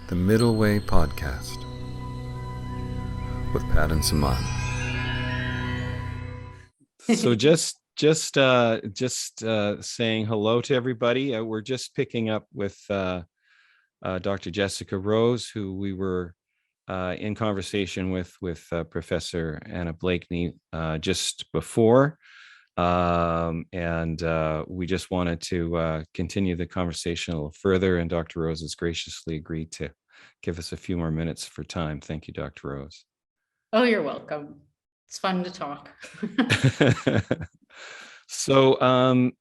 The Middle Way Podcast with Pat and Saman. So just saying hello to everybody. We're just picking up with Dr. Jessica Rose, who we were in conversation with Professor Anna Blakeney just before. And we just wanted to continue the conversation a little further, and Dr. Rose has graciously agreed to give us a few more minutes for time. Thank you, Dr. Rose. Oh, you're welcome. It's fun to talk. So,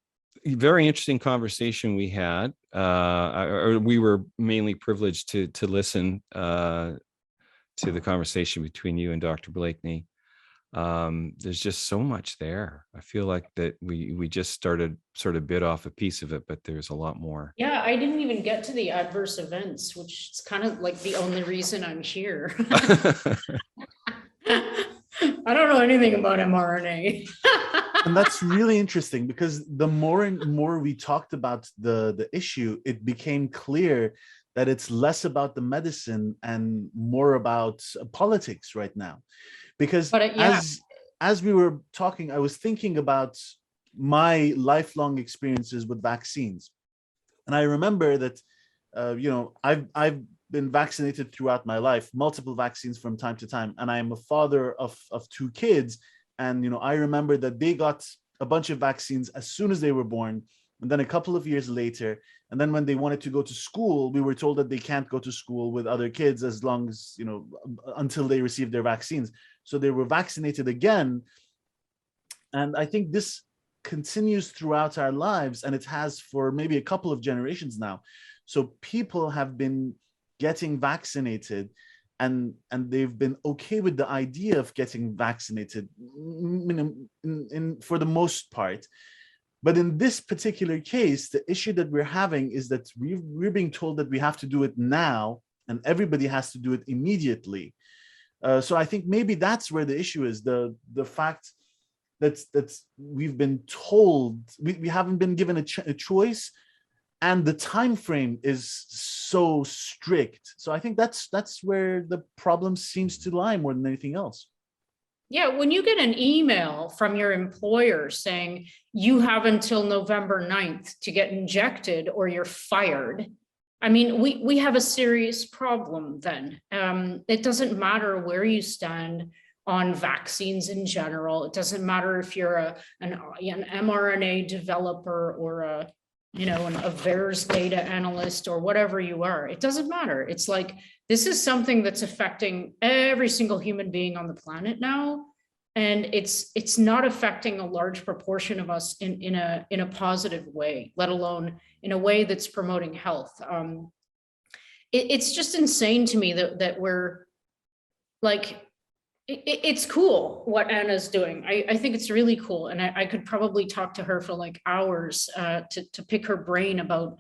very interesting conversation we had. We were mainly privileged to listen to the conversation between you and Dr. Blakeney. There's just so much there. I feel like that we just started sort of bit off a piece of it, but there's a lot more. Yeah, I didn't even get to the adverse events, which is kind of like the only reason I'm here. I don't know anything about mRNA. And that's really interesting, because the more and more we talked about the issue, it became clear that it's less about the medicine and more about politics right now. Because as we were talking, I was thinking about my lifelong experiences with vaccines. And I remember that, I've been vaccinated throughout my life, multiple vaccines from time to time. And I am a father of two kids. And, I remember that they got a bunch of vaccines as soon as they were born. And then a couple of years later, and then when they wanted to go to school, we were told that they can't go to school with other kids as long as, until they receive their vaccines. So they were vaccinated again. And I think this continues throughout our lives, and it has for maybe a couple of generations now. So people have been getting vaccinated, and they've been okay with the idea of getting vaccinated for the most part. But in this particular case, the issue that we're having is that we're being told that we have to do it now, and everybody has to do it immediately. So I think maybe that's where the issue is, the fact that we've been told, we haven't been given a choice, and the time frame is so strict. So I think that's where the problem seems to lie more than anything else. Yeah, when you get an email from your employer saying you have until November 9th to get injected or you're fired, I mean, we have a serious problem then. It doesn't matter where you stand on vaccines in general. It doesn't matter if you're an mRNA developer or a VAERS data analyst or whatever you are. It doesn't matter. It's like, this is something that's affecting every single human being on the planet now. And it's not affecting a large proportion of us in a positive way, let alone in a way that's promoting health. It's just insane to me that we're like, it's cool what Anna's doing. I think it's really cool. And I could probably talk to her for like hours to pick her brain about,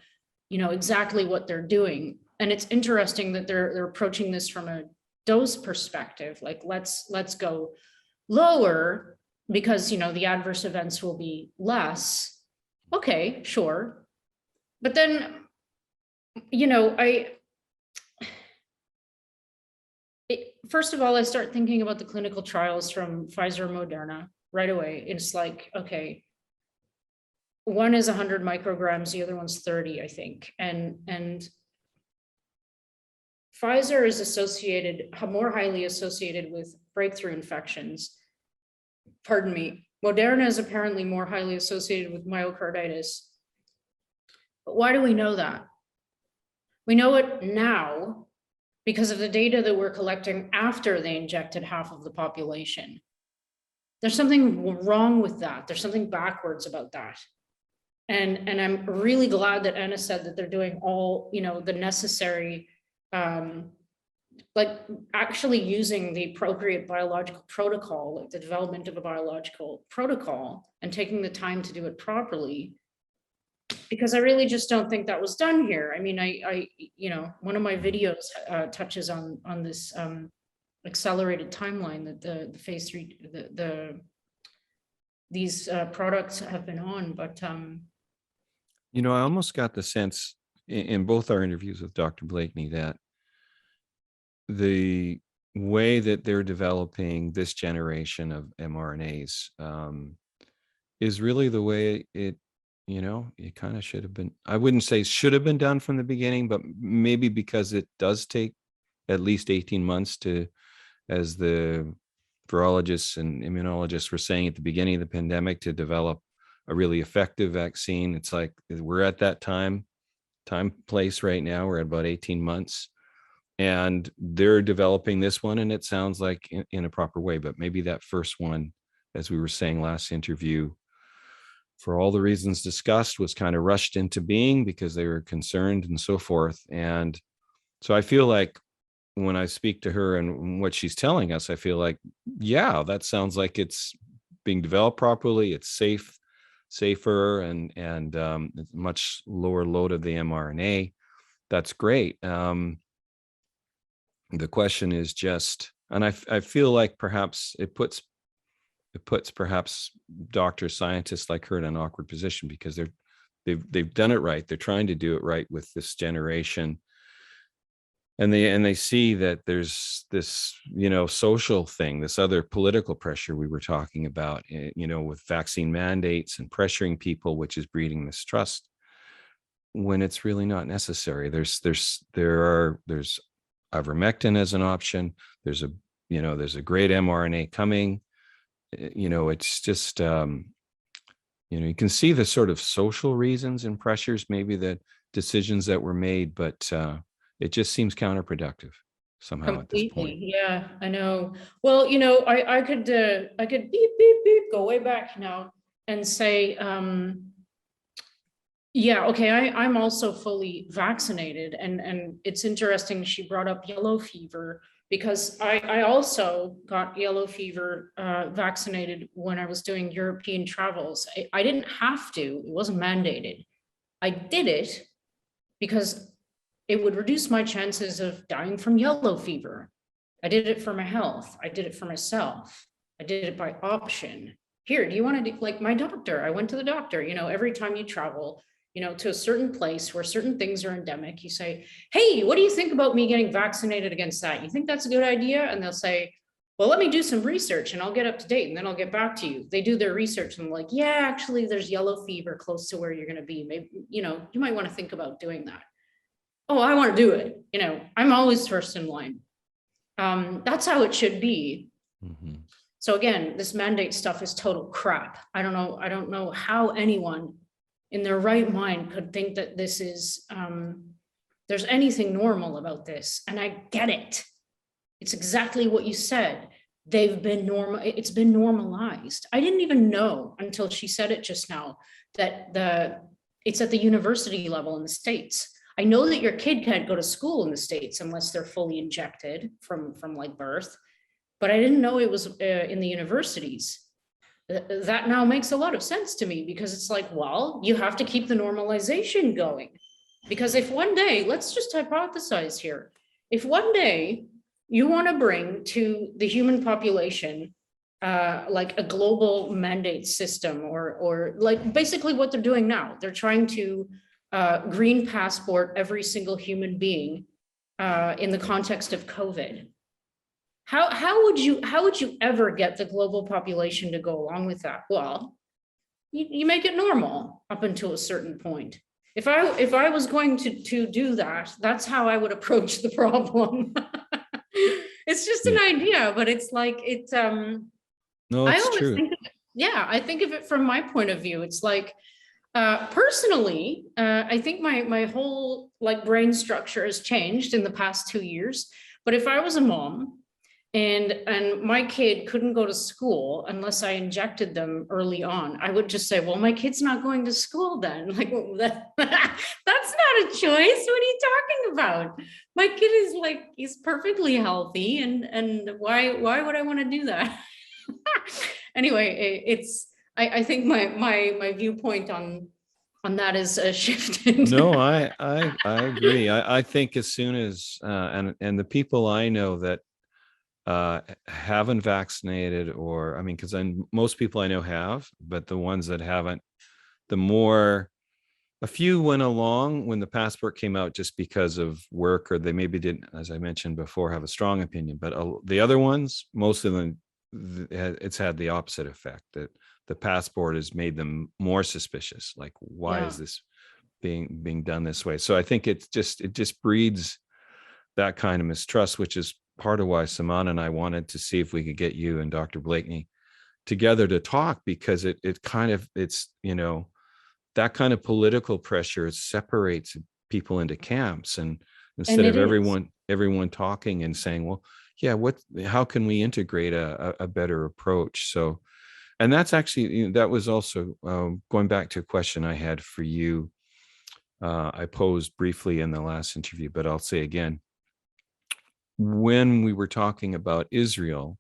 exactly what they're doing. And it's interesting that they're approaching this from a dose perspective. Like, let's go lower because, the adverse events will be less. Okay, sure. But then, first of all, I start thinking about the clinical trials from Pfizer and Moderna right away. It's like, okay, one is 100 micrograms, the other one's 30, I think. And Pfizer is more highly associated with breakthrough infections. Pardon me. Moderna is apparently more highly associated with myocarditis. But why do we know that? We know it now because of the data that we're collecting after they injected half of the population. There's something wrong with that. There's something backwards about that. And I'm really glad that Anna said that they're doing all, the necessary, like actually using the appropriate biological protocol, like the development of a biological protocol, and taking the time to do it properly. Because I really just don't think that was done here. I mean, I one of my videos touches on this accelerated timeline that the phase 3, these products have been on, but I almost got the sense in both our interviews with Dr. Blakeney that the way that they're developing this generation of mRNAs is really the way it kind of should have been. I wouldn't say should have been done from the beginning, but maybe because it does take at least 18 months to, as the virologists and immunologists were saying at the beginning of the pandemic, to develop a really effective vaccine. It's like we're at that time place right now. We're at about 18 months. And they're developing this one, and it sounds like in a proper way. But maybe that first one, as we were saying last interview, for all the reasons discussed, was kind of rushed into being because they were concerned and so forth. And so I feel like when I speak to her and what she's telling us, I feel like, yeah, that sounds like it's being developed properly. It's safer, and it's much lower load of the mRNA. That's great. The question is just, and I feel like perhaps it puts perhaps doctors, scientists like her in an awkward position, because they've done it right. They're trying to do it right with this generation. And they see that there's this, social thing, this other political pressure we were talking about, with vaccine mandates and pressuring people, which is breeding mistrust when it's really not necessary. There's ivermectin as an option. There's a great mRNA coming. It's just, you can see the sort of social reasons and pressures, maybe the decisions that were made, but it just seems counterproductive somehow at this point. Completely. Yeah, I know. Well, I could beep, beep, beep, go way back and say, yeah, okay, I'm also fully vaccinated. And it's interesting she brought up yellow fever, because I also got yellow fever vaccinated when I was doing European travels. I didn't have to, it wasn't mandated. I did it because it would reduce my chances of dying from yellow fever. I did it for my health. I did it for myself. I did it by option. Here, do you want to do, like my doctor? I went to the doctor, every time you travel, to a certain place where certain things are endemic, you say, hey, what do you think about me getting vaccinated against that? You think that's a good idea? And they'll say, well, let me do some research and I'll get up to date and then I'll get back to you. They do their research and like, yeah, actually there's yellow fever close to where you're going to be. Maybe, you might want to think about doing that. Oh, I want to do it. I'm always first in line. That's how it should be. Mm-hmm. So again, this mandate stuff is total crap. I don't know how anyone in their right mind could think that this is, there's anything normal about this. And I get it. It's exactly what you said. It's been normalized. I didn't even know until she said it just now that it's at the university level in the States. I know that your kid can't go to school in the States unless they're fully injected from like birth, but I didn't know it was in the universities. That now makes a lot of sense to me, because it's like, well, you have to keep the normalization going. Because if one day, let's just hypothesize here, if one day you want to bring to the human population like a global mandate system, or like basically what they're doing now, they're trying to green passport every single human being in the context of COVID. How would you ever get the global population to go along with that? Well, you make it normal up until a certain point. If I was going to do that, that's how I would approach the problem. It's just an idea, but it's like it's No, I it's always true. think of it, I think of it from my point of view. It's like personally, I think my whole like brain structure has changed in the past 2 years. But if I was a mom and my kid couldn't go to school unless I injected them early on, I would just say, well, my kid's not going to school then. Like, that's not a choice. What are you talking about? My kid is like, he's perfectly healthy. And why would I want to do that? Anyway, I think my viewpoint on that is shifted. No, I agree. I think as soon as and the people I know that haven't vaccinated, or I mean, because most people I know have, but the ones that haven't, the more A few went along when the passport came out just because of work, or they maybe didn't, as I mentioned before, have a strong opinion. But the other ones, most of them, it's had the opposite effect, that the passport has made them more suspicious. Like, why Yeah. is this being done this way? So I think it just breeds that kind of mistrust, which is part of why Samana and I wanted to see if we could get you and Dr. Blakeney together to talk, because it's that kind of political pressure separates people into camps, and instead it of is. everyone talking and saying, well, yeah, how can we integrate a better approach? So, and that's actually, that was also going back to a question I had for you. I posed briefly in the last interview, but I'll say again, when we were talking about Israel,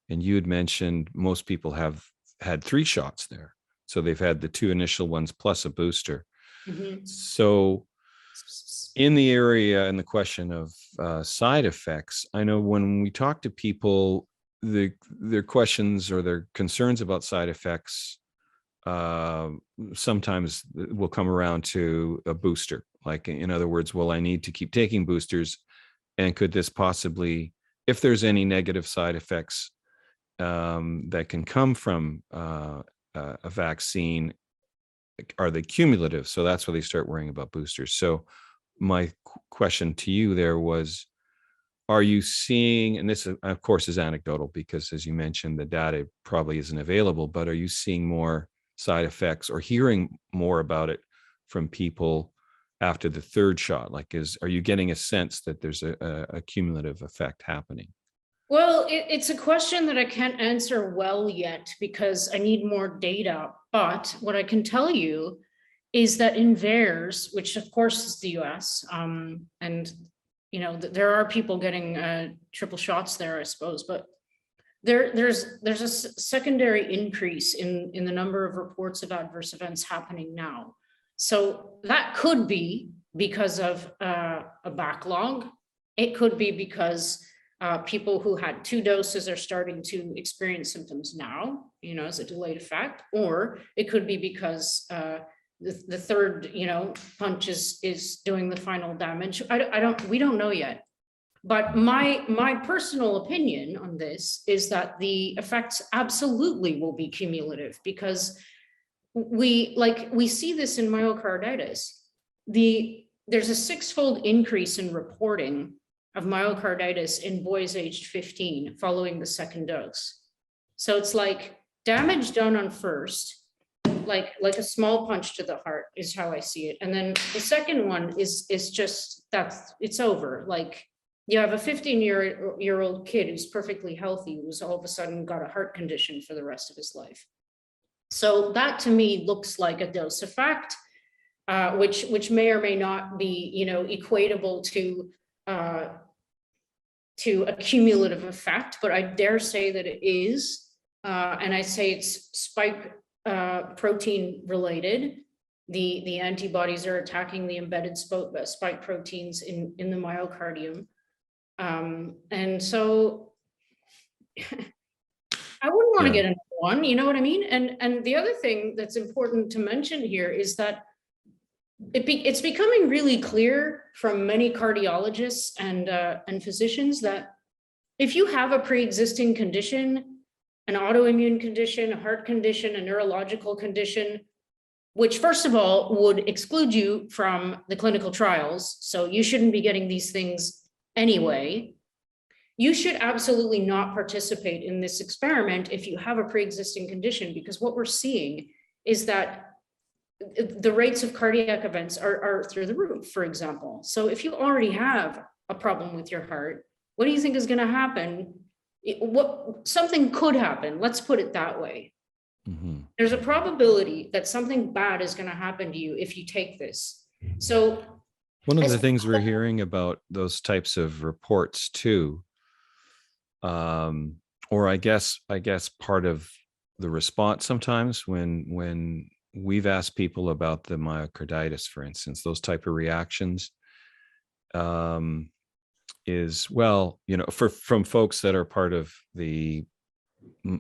and you had mentioned most people have had 3 shots there. So they've had the 2 initial ones plus a booster. Mhm. So in the area and the question of side effects, I know when we talk to people, their questions or their concerns about side effects sometimes will come around to a booster. Like, in other words, will I need to keep taking boosters? And could this possibly, if there's any negative side effects that can come from a vaccine, are they cumulative? So that's where they start worrying about boosters. So my question to you there was, are you seeing, and this of course is anecdotal because as you mentioned, the data probably isn't available, but are you seeing more side effects or hearing more about it from people after the 3rd shot? Like, are you getting a sense that there's a cumulative effect happening? Well, it's a question that I can't answer well yet because I need more data. But what I can tell you is that in VAERS, which of course is the US, and there are people getting triple shots there, I suppose, but there's a secondary increase in the number of reports of adverse events happening now. So that could be because of a backlog. It could be because people who had 2 doses are starting to experience symptoms now, as a delayed effect, or it could be because the 3rd, punch is doing the final damage. We don't know yet. But my personal opinion on this is that the effects absolutely will be cumulative, because we see this in myocarditis. There's a 6-fold increase in reporting of myocarditis in boys aged 15 following the 2nd dose. So it's like damage done on first, like a small punch to the heart is how I see it. And then the second one is just it's over. Like, you have a 15-year-old kid who's perfectly healthy, who's all of a sudden got a heart condition for the rest of his life. So that to me looks like a dose effect, which may or may not be, equatable to a cumulative effect, but I dare say that it is. And I say it's spike protein related. The antibodies are attacking the embedded spike proteins in the myocardium. And so I wouldn't want to get another one, you know what I mean? And the other thing that's important to mention here is that it's becoming really clear from many cardiologists and physicians that if you have a pre-existing condition, an autoimmune condition, a heart condition, a neurological condition, which first of all would exclude you from the clinical trials, so you shouldn't be getting these things anyway, you should absolutely not participate in this experiment if you have a pre-existing condition, because what we're seeing is that the rates of cardiac events are through the roof, for example. So if you already have a problem with your heart, what do you think is going to happen? Something could happen. Let's put it that way. Mm-hmm. There's a probability that something bad is going to happen to you if you take this. So one of the things we're hearing about those types of reports too, or I guess part of the response sometimes when we've asked people about the myocarditis, for instance, those type of reactions, is, well, from folks that are part of the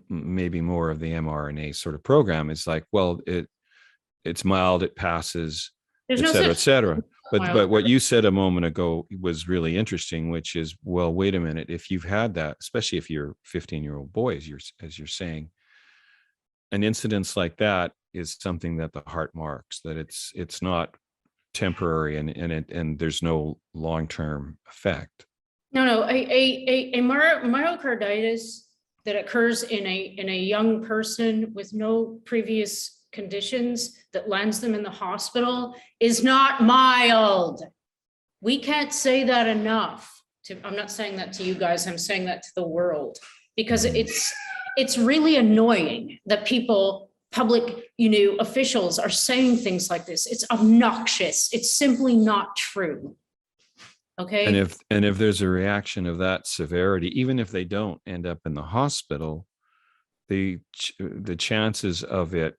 maybe more of the mRNA sort of program, it's like, well, it's mild, it passes. There's et no cetera, et such cetera. But mild what you said a moment ago was really interesting, which is, well, wait a minute. If you've had that, especially if you're a 15-year-old boy, as you're saying, an incidence like that is something that the heart marks, that it's not temporary, and there's no long-term effect. No, a myocarditis that occurs in a young person with no previous conditions that lands them in the hospital is not mild. We can't say that enough. I'm not saying that to you guys, I'm saying that to the world, because it's really annoying that people, public, officials are saying things like this. It's obnoxious. It's simply not true. Okay. And if there's a reaction of that severity, even if they don't end up in the hospital, the chances of it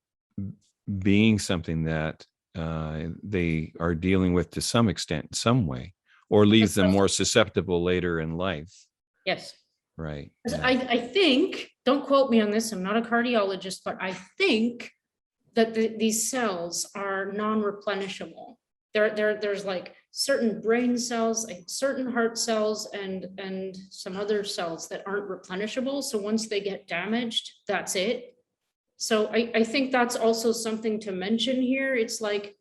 being something that they are dealing with to some extent, in some way, or leaves them more susceptible later in life. Yes. Right. I think, don't quote me on this, I'm not a cardiologist, but I think that these cells are non-replenishable. There's like certain brain cells, like certain heart cells, and some other cells that aren't replenishable. So once they get damaged, that's it. So I think that's also something to mention here. It's like,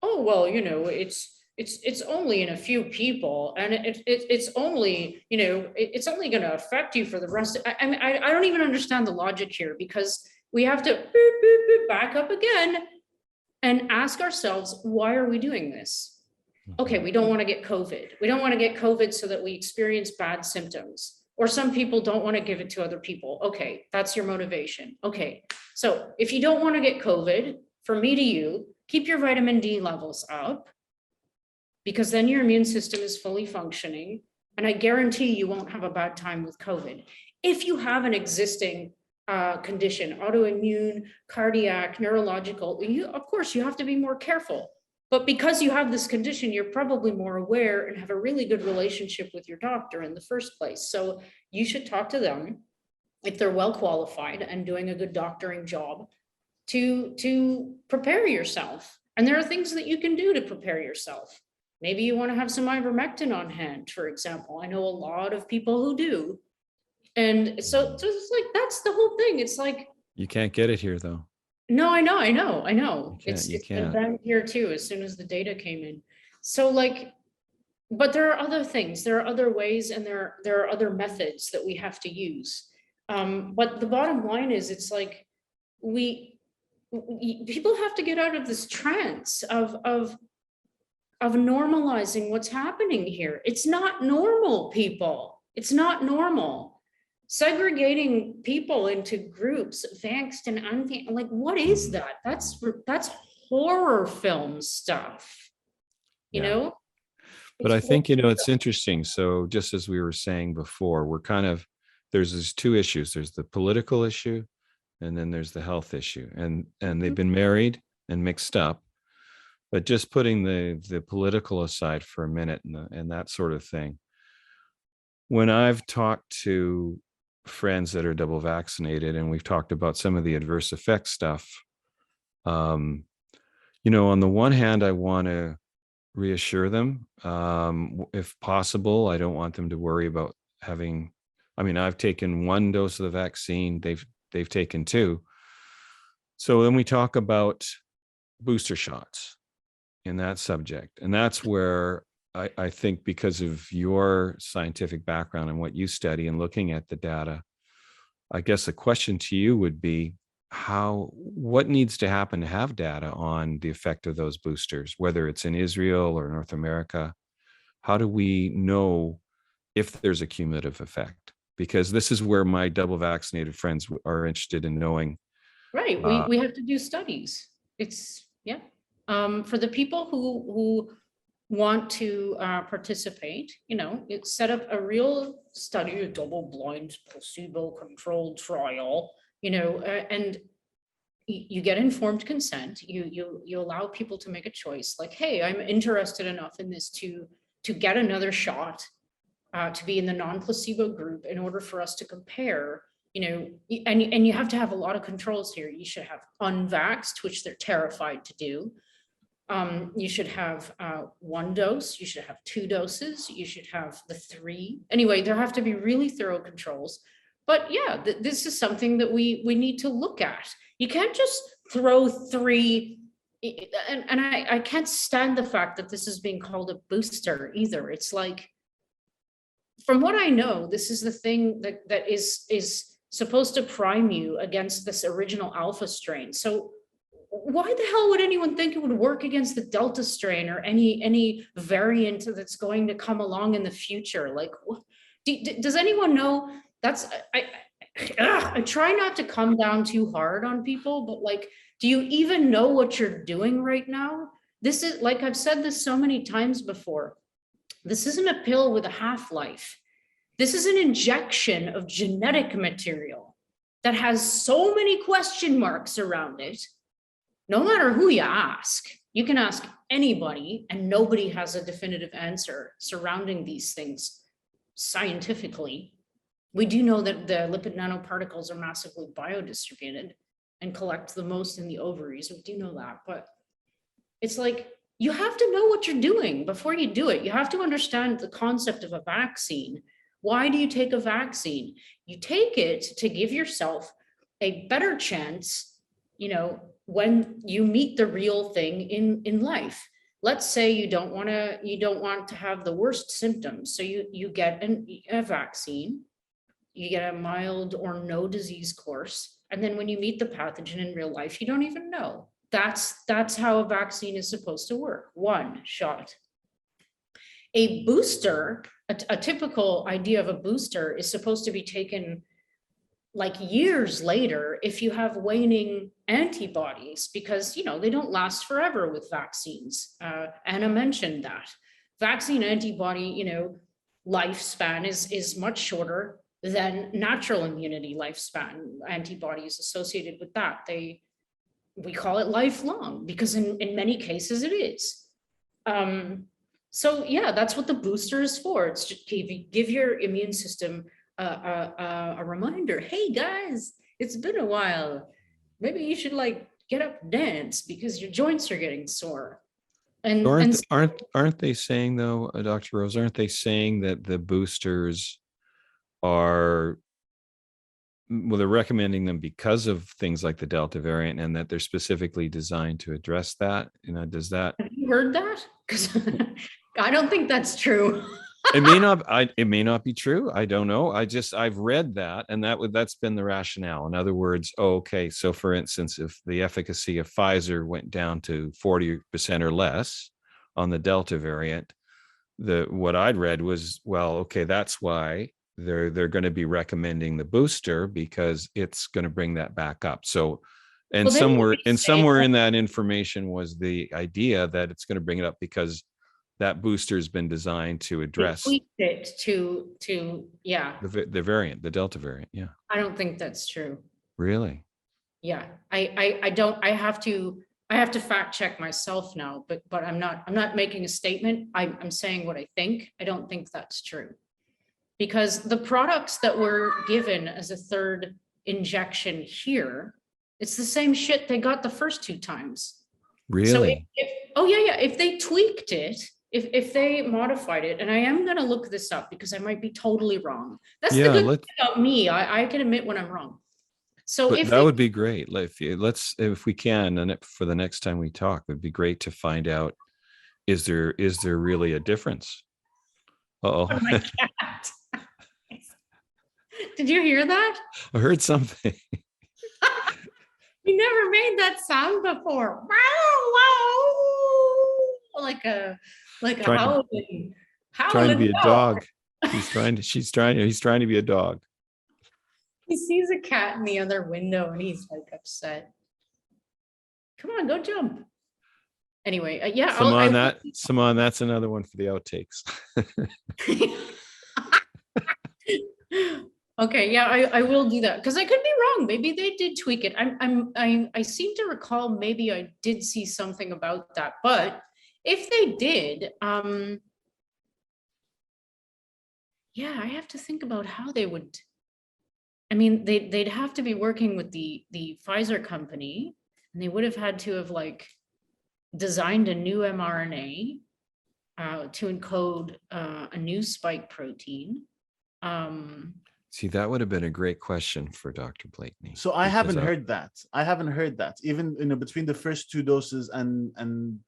oh, well, it's only in a few people, and it's only, it's only going to affect you for the rest. I mean, I don't even understand the logic here, because we have to back up again and ask ourselves, why are we doing this? Okay, we don't want to get COVID. We don't want to get COVID so that we experience bad symptoms. Or some people don't want to give it to other people. Okay, that's your motivation. Okay, so if you don't want to get COVID, from me to you, keep your vitamin D levels up, because then your immune system is fully functioning. And I guarantee you won't have a bad time with COVID. If you have an existing condition, autoimmune, cardiac, neurological, of course, you have to be more careful. But because you have this condition, you're probably more aware and have a really good relationship with your doctor in the first place. So you should talk to them if they're well qualified and doing a good doctoring job to prepare yourself. And there are things that you can do to prepare yourself. Maybe you want to have some ivermectin on hand, for example. I know a lot of people who do. And so it's like, that's the whole thing. It's like, you can't get it here, though. no, I know. You It's can't. been here too, as soon as the data came in. So like, but there are other things, there are other ways, and there are other methods that we have to use. But the bottom line is, it's like, people have to get out of this trance of normalizing what's happening here. It's not normal, people. It's not normal. Segregating people into groups, vaxxed and unvaxxed, like, what is that? That's horror film stuff, you Yeah. know? But I It's think, horror it's film. interesting. So just as we were saying before, there's these two issues. There's the political issue, and then there's the health issue. And they've been married and mixed up. But just putting the political aside for a minute, and that sort of thing. When I've talked to friends that are double vaccinated, and we've talked about some of the adverse effect stuff, on the one hand, I want to reassure them. If possible, I don't want them to worry about having, I've taken one dose of the vaccine, they've taken two. So then we talk about booster shots in that subject. And that's where I think, because of your scientific background and what you study and looking at the data, I guess the question to you would be, what needs to happen to have data on the effect of those boosters, whether it's in Israel or North America? How do we know if there's a cumulative effect? Because this is where my double vaccinated friends are interested in knowing. Right, we have to do studies. For the people who want to participate, set up a real study, a double-blind, placebo-controlled trial, and you get informed consent. You allow people to make a choice, like, hey, I'm interested enough in this to get another shot, to be in the non-placebo group, in order for us to compare. And you have to have a lot of controls here. You should have unvaxxed, which they're terrified to do. You should have one dose, you should have two doses, you should have the three. Anyway, there have to be really thorough controls. But yeah, this is something that we need to look at. You can't just throw three, and I can't stand the fact that this is being called a booster either. It's like, from what I know, this is the thing that is supposed to prime you against this original alpha strain. So why the hell would anyone think it would work against the Delta strain or any variant that's going to come along in the future? Like, does anyone know? That's I try not to come down too hard on people, but like, do you even know what you're doing right now? This is, like I've said this so many times before, this isn't a pill with a half-life. This is an injection of genetic material that has so many question marks around it. No matter who you ask, you can ask anybody and nobody has a definitive answer surrounding these things scientifically. We do know that the lipid nanoparticles are massively biodistributed and collect the most in the ovaries. We do know that, but it's like, you have to know what you're doing before you do it. You have to understand the concept of a vaccine. Why do you take a vaccine? You take it to give yourself a better chance, you know, when you meet the real thing in life. Let's say you don't want to have the worst symptoms. So you get a vaccine, you get a mild or no disease course. And then when you meet the pathogen in real life, you don't even know. That's how a vaccine is supposed to work. One shot. A booster, a typical idea of a booster is supposed to be taken like years later if you have waning antibodies, because, you know, they don't last forever with vaccines. Anna mentioned that. Vaccine antibody, you know, lifespan is much shorter than natural immunity lifespan. Antibodies associated with that, we call it lifelong because in many cases it is. So yeah, that's what the booster is for. It's just give your immune system a reminder. Hey guys, it's been a while. Maybe you should like get up and dance because your joints are getting sore. And aren't they saying though, Dr. Rose, aren't they saying that the boosters are, well, they're recommending them because of things like the Delta variant and that they're specifically designed to address that? You know, does that, have you heard that? Because I don't think that's true. it may not be true. I don't know. I've read that, and that's been the rationale. In other words, okay, so for instance, if the efficacy of Pfizer went down to 40% or less on the Delta variant, what I'd read was, well, okay, that's why they're going to be recommending the booster because it's going to bring that back up. So, and Well, somewhere in that information was the idea that it's going to bring it up because that booster has been designed to address it to yeah. the variant, the Delta variant. Yeah. I don't think that's true. Really? Yeah, I don't, I have to fact check myself now, but I'm not making a statement. I'm saying what I think. I don't think that's true. Because the products that were given as a third injection here, it's the same shit they got the first two times. Really? So if they tweaked it, if they modified it, and I am going to look this up because I might be totally wrong. That's the good thing about me. I can admit when I'm wrong. So if that would be great. If we can, and for the next time we talk, it'd be great to find out, is there really a difference? Uh-oh. Oh my cat. Did you hear that? I heard something. You never made that sound before. Like a howling trying to be a dog. He's trying to be a dog. He sees a cat in the other window and he's like upset. Come on, go jump. Anyway, yeah. Simone, that's another one for the outtakes. Okay, yeah, I will do that because I could be wrong. Maybe they did tweak it. I seem to recall maybe I did see something about that, but if they did, yeah, I have to think about how they would. I mean, they'd have to be working with the Pfizer company, and they would have had to have like designed a new mRNA to encode a new spike protein. See, that would have been a great question for Dr. Blakeney. So I because haven't heard that. I haven't heard that. Even between the first 2 doses and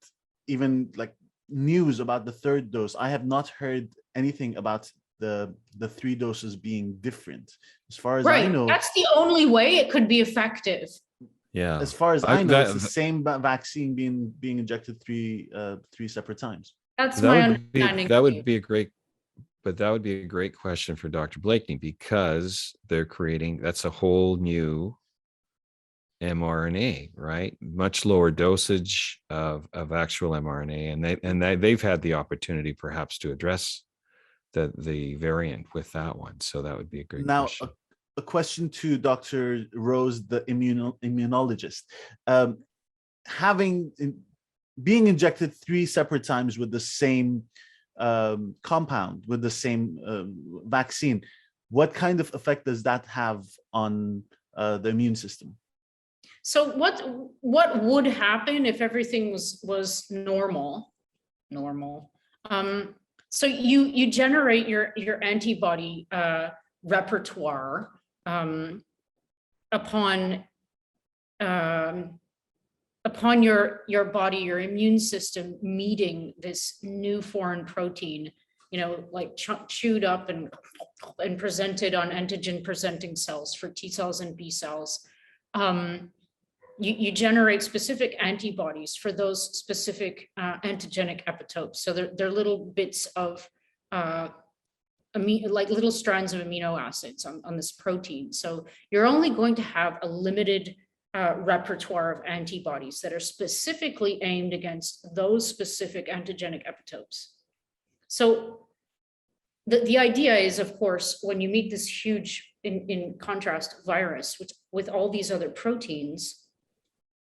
even like news about the 3rd dose, I have not heard anything about the 3 doses being different. As far as I know, That's the only way it could be effective. Yeah. as far as I- I know, that- it's the same vaccine being injected 3 separate times. That's my understanding. That too. would be a great, but that would be a great question for Dr. Blakeney, because they're creating, that's a whole new mRNA, right? Much lower dosage of actual mRNA, and they've had the opportunity perhaps to address the variant with that one. So that would be a great Now, question. a question to Dr. Rose, the immunologist. Being injected 3 separate times with the same compound, with the same vaccine, what kind of effect does that have on the immune system? So what would happen if everything was normal? So you generate your antibody repertoire upon your body, your immune system meeting this new foreign protein, like chewed up and presented on antigen presenting cells for T cells and B cells. You generate specific antibodies for those specific antigenic epitopes. So they're little bits of like little strands of amino acids on this protein. So you're only going to have a limited repertoire of antibodies that are specifically aimed against those specific antigenic epitopes. So the idea is, of course, when you meet this huge, in contrast, virus, which with all these other proteins,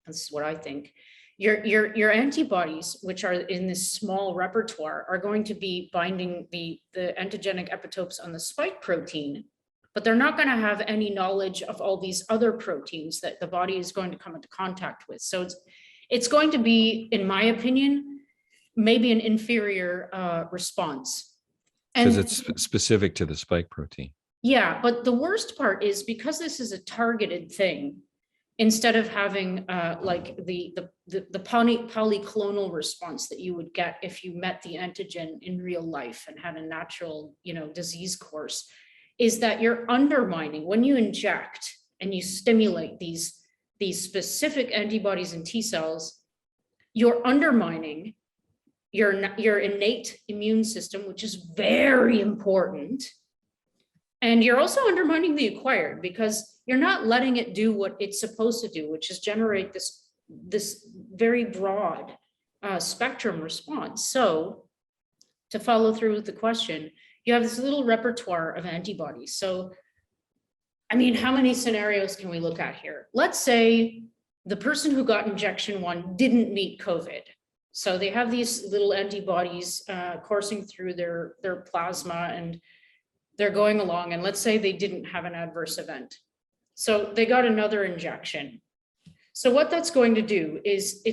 this is what I think, your antibodies, which are in this small repertoire, are going to be binding the antigenic epitopes on the spike protein, but they're not going to have any knowledge of all these other proteins that the body is going to come into contact with. So it's going to be, in my opinion, maybe an inferior response. Because it's specific to the spike protein. Yeah, but the worst part is, because this is a targeted thing, instead of having like the polyclonal response that you would get if you met the antigen in real life and had a natural, disease course, is that you're undermining, when you inject and you stimulate these specific antibodies and T cells, you're undermining your innate immune system, which is very important. And you're also undermining the acquired, because you're not letting it do what it's supposed to do, which is generate this very broad spectrum response. So to follow through with the question, you have this little repertoire of antibodies. So, I mean, how many scenarios can we look at here? Let's say the person who got injection 1 didn't meet COVID. So they have these little antibodies coursing through their plasma, and they're going along, and let's say they didn't have an adverse event. So they got another injection. So what that's going to do is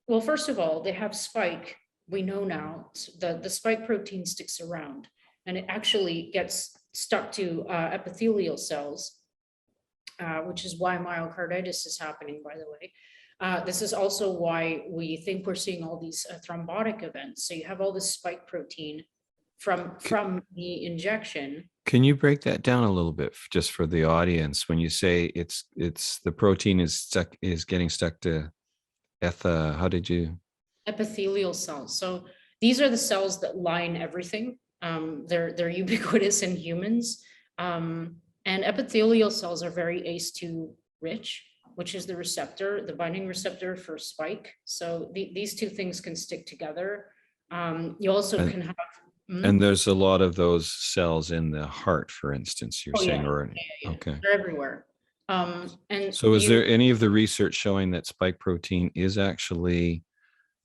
well, first of all, they have spike. We know now the spike protein sticks around, and it actually gets stuck to epithelial cells, which is why myocarditis is happening, by the way. This is also why we think we're seeing all these thrombotic events. So you have all this spike protein from the injection. Can you break that down a little bit just for the audience? When you say it's the protein is getting stuck to epithelial cells. So these are the cells that line everything. They're ubiquitous in humans. And epithelial cells are very ACE2 rich, which is the receptor, the binding receptor for spike. So these two things can stick together. You also can have. And there's a lot of those cells in the heart, for instance, you're saying, yeah. Okay. They're everywhere. And so is there any of the research showing that spike protein is actually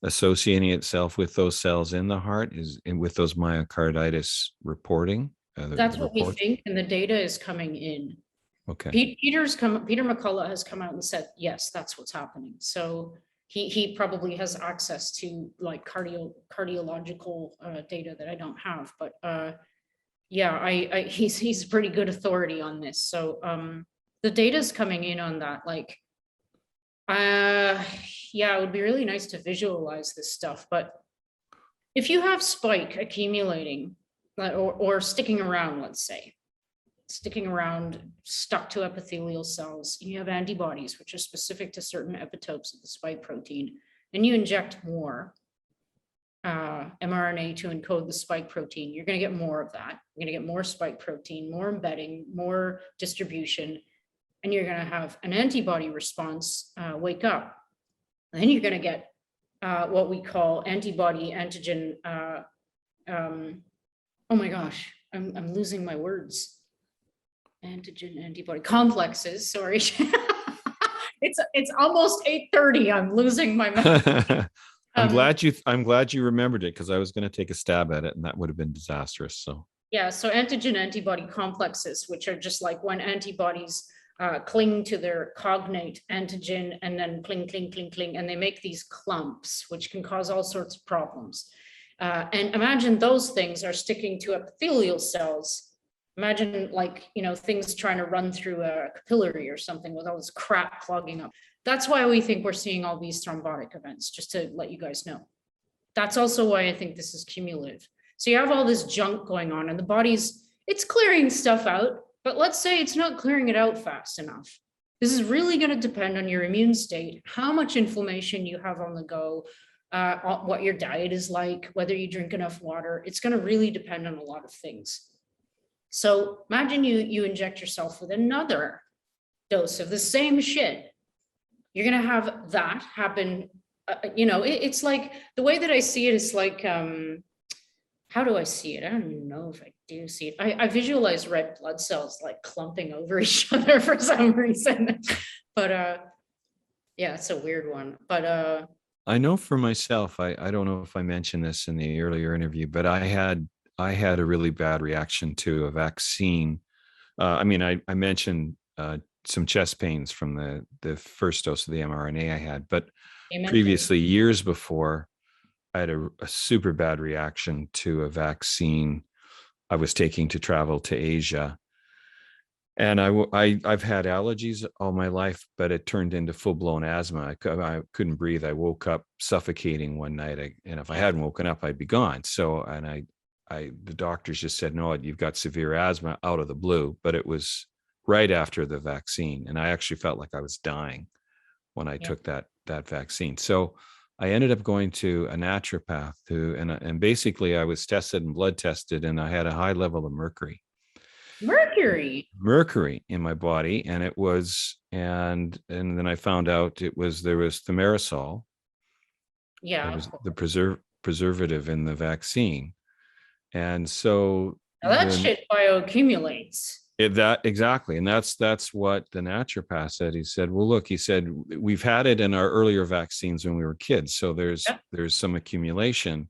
associating itself with those cells in the heart, with those myocarditis reporting? That's what we think, and the data is coming in. Okay. Peter McCullough has come out and said, yes, that's what's happening. So he probably has access to like cardiological data that I don't have, but yeah, he's a pretty good authority on this. So the data's coming in on that. Like, yeah, it would be really nice to visualize this stuff. But if you have spike accumulating or sticking around, let's say, sticking around, stuck to epithelial cells, you have antibodies, which are specific to certain epitopes of the spike protein, and you inject more mRNA to encode the spike protein, you're going to get more of that. You're going to get more spike protein, more embedding, more distribution, and you're going to have an antibody response wake up. And then you're going to get what we call antibody antigen. Oh my gosh, I'm losing my words. Antigen antibody complexes. Sorry, it's almost 8:30. I'm losing my memory. I'm glad you remembered it, because I was going to take a stab at it and that would have been disastrous. So yeah, so antigen antibody complexes, which are just like when antibodies cling to their cognate antigen and then cling, and they make these clumps, which can cause all sorts of problems. And imagine those things are sticking to epithelial cells. Imagine like, you know, things trying to run through a capillary or something with all this crap clogging up. That's why we think we're seeing all these thrombotic events, just to let you guys know. That's also why I think this is cumulative. So you have all this junk going on and the body's, it's clearing stuff out, but let's say it's not clearing it out fast enough. This is really going to depend on your immune state, how much inflammation you have on the go, what your diet is like, whether you drink enough water. It's going to really depend on a lot of things. So imagine you inject yourself with another dose of the same shit. You're going to have that happen. You know, it's like, the way that I see it is like, how do I see it? I don't even know if I do see it. I visualize red blood cells like clumping over each other for some reason. But yeah, it's a weird one. But I know for myself, I don't know if I mentioned this in the earlier interview, but I had a really bad reaction to a vaccine. I mean, I mentioned some chest pains from the first dose of the mRNA I had, but previously, years before, I had a super bad reaction to a vaccine I was taking to travel to Asia. And I've had allergies all my life, but it turned into full-blown asthma. I couldn't breathe. I woke up suffocating one night, and if I hadn't woken up, I'd be gone. So, and the doctors just said, no, you've got severe asthma, out of the blue. But it was right after the vaccine, and I actually felt like I was dying when I took that vaccine. So I ended up going to a naturopath and basically I was tested and blood tested, and I had a high level of mercury in my body. And it was, and then I found out there was thimerosal. Yeah. It was the preservative in the vaccine. And so now that shit bioaccumulates. Exactly. And that's what the naturopath said. He said, well, look, he said, we've had it in our earlier vaccines when we were kids. So there's some accumulation.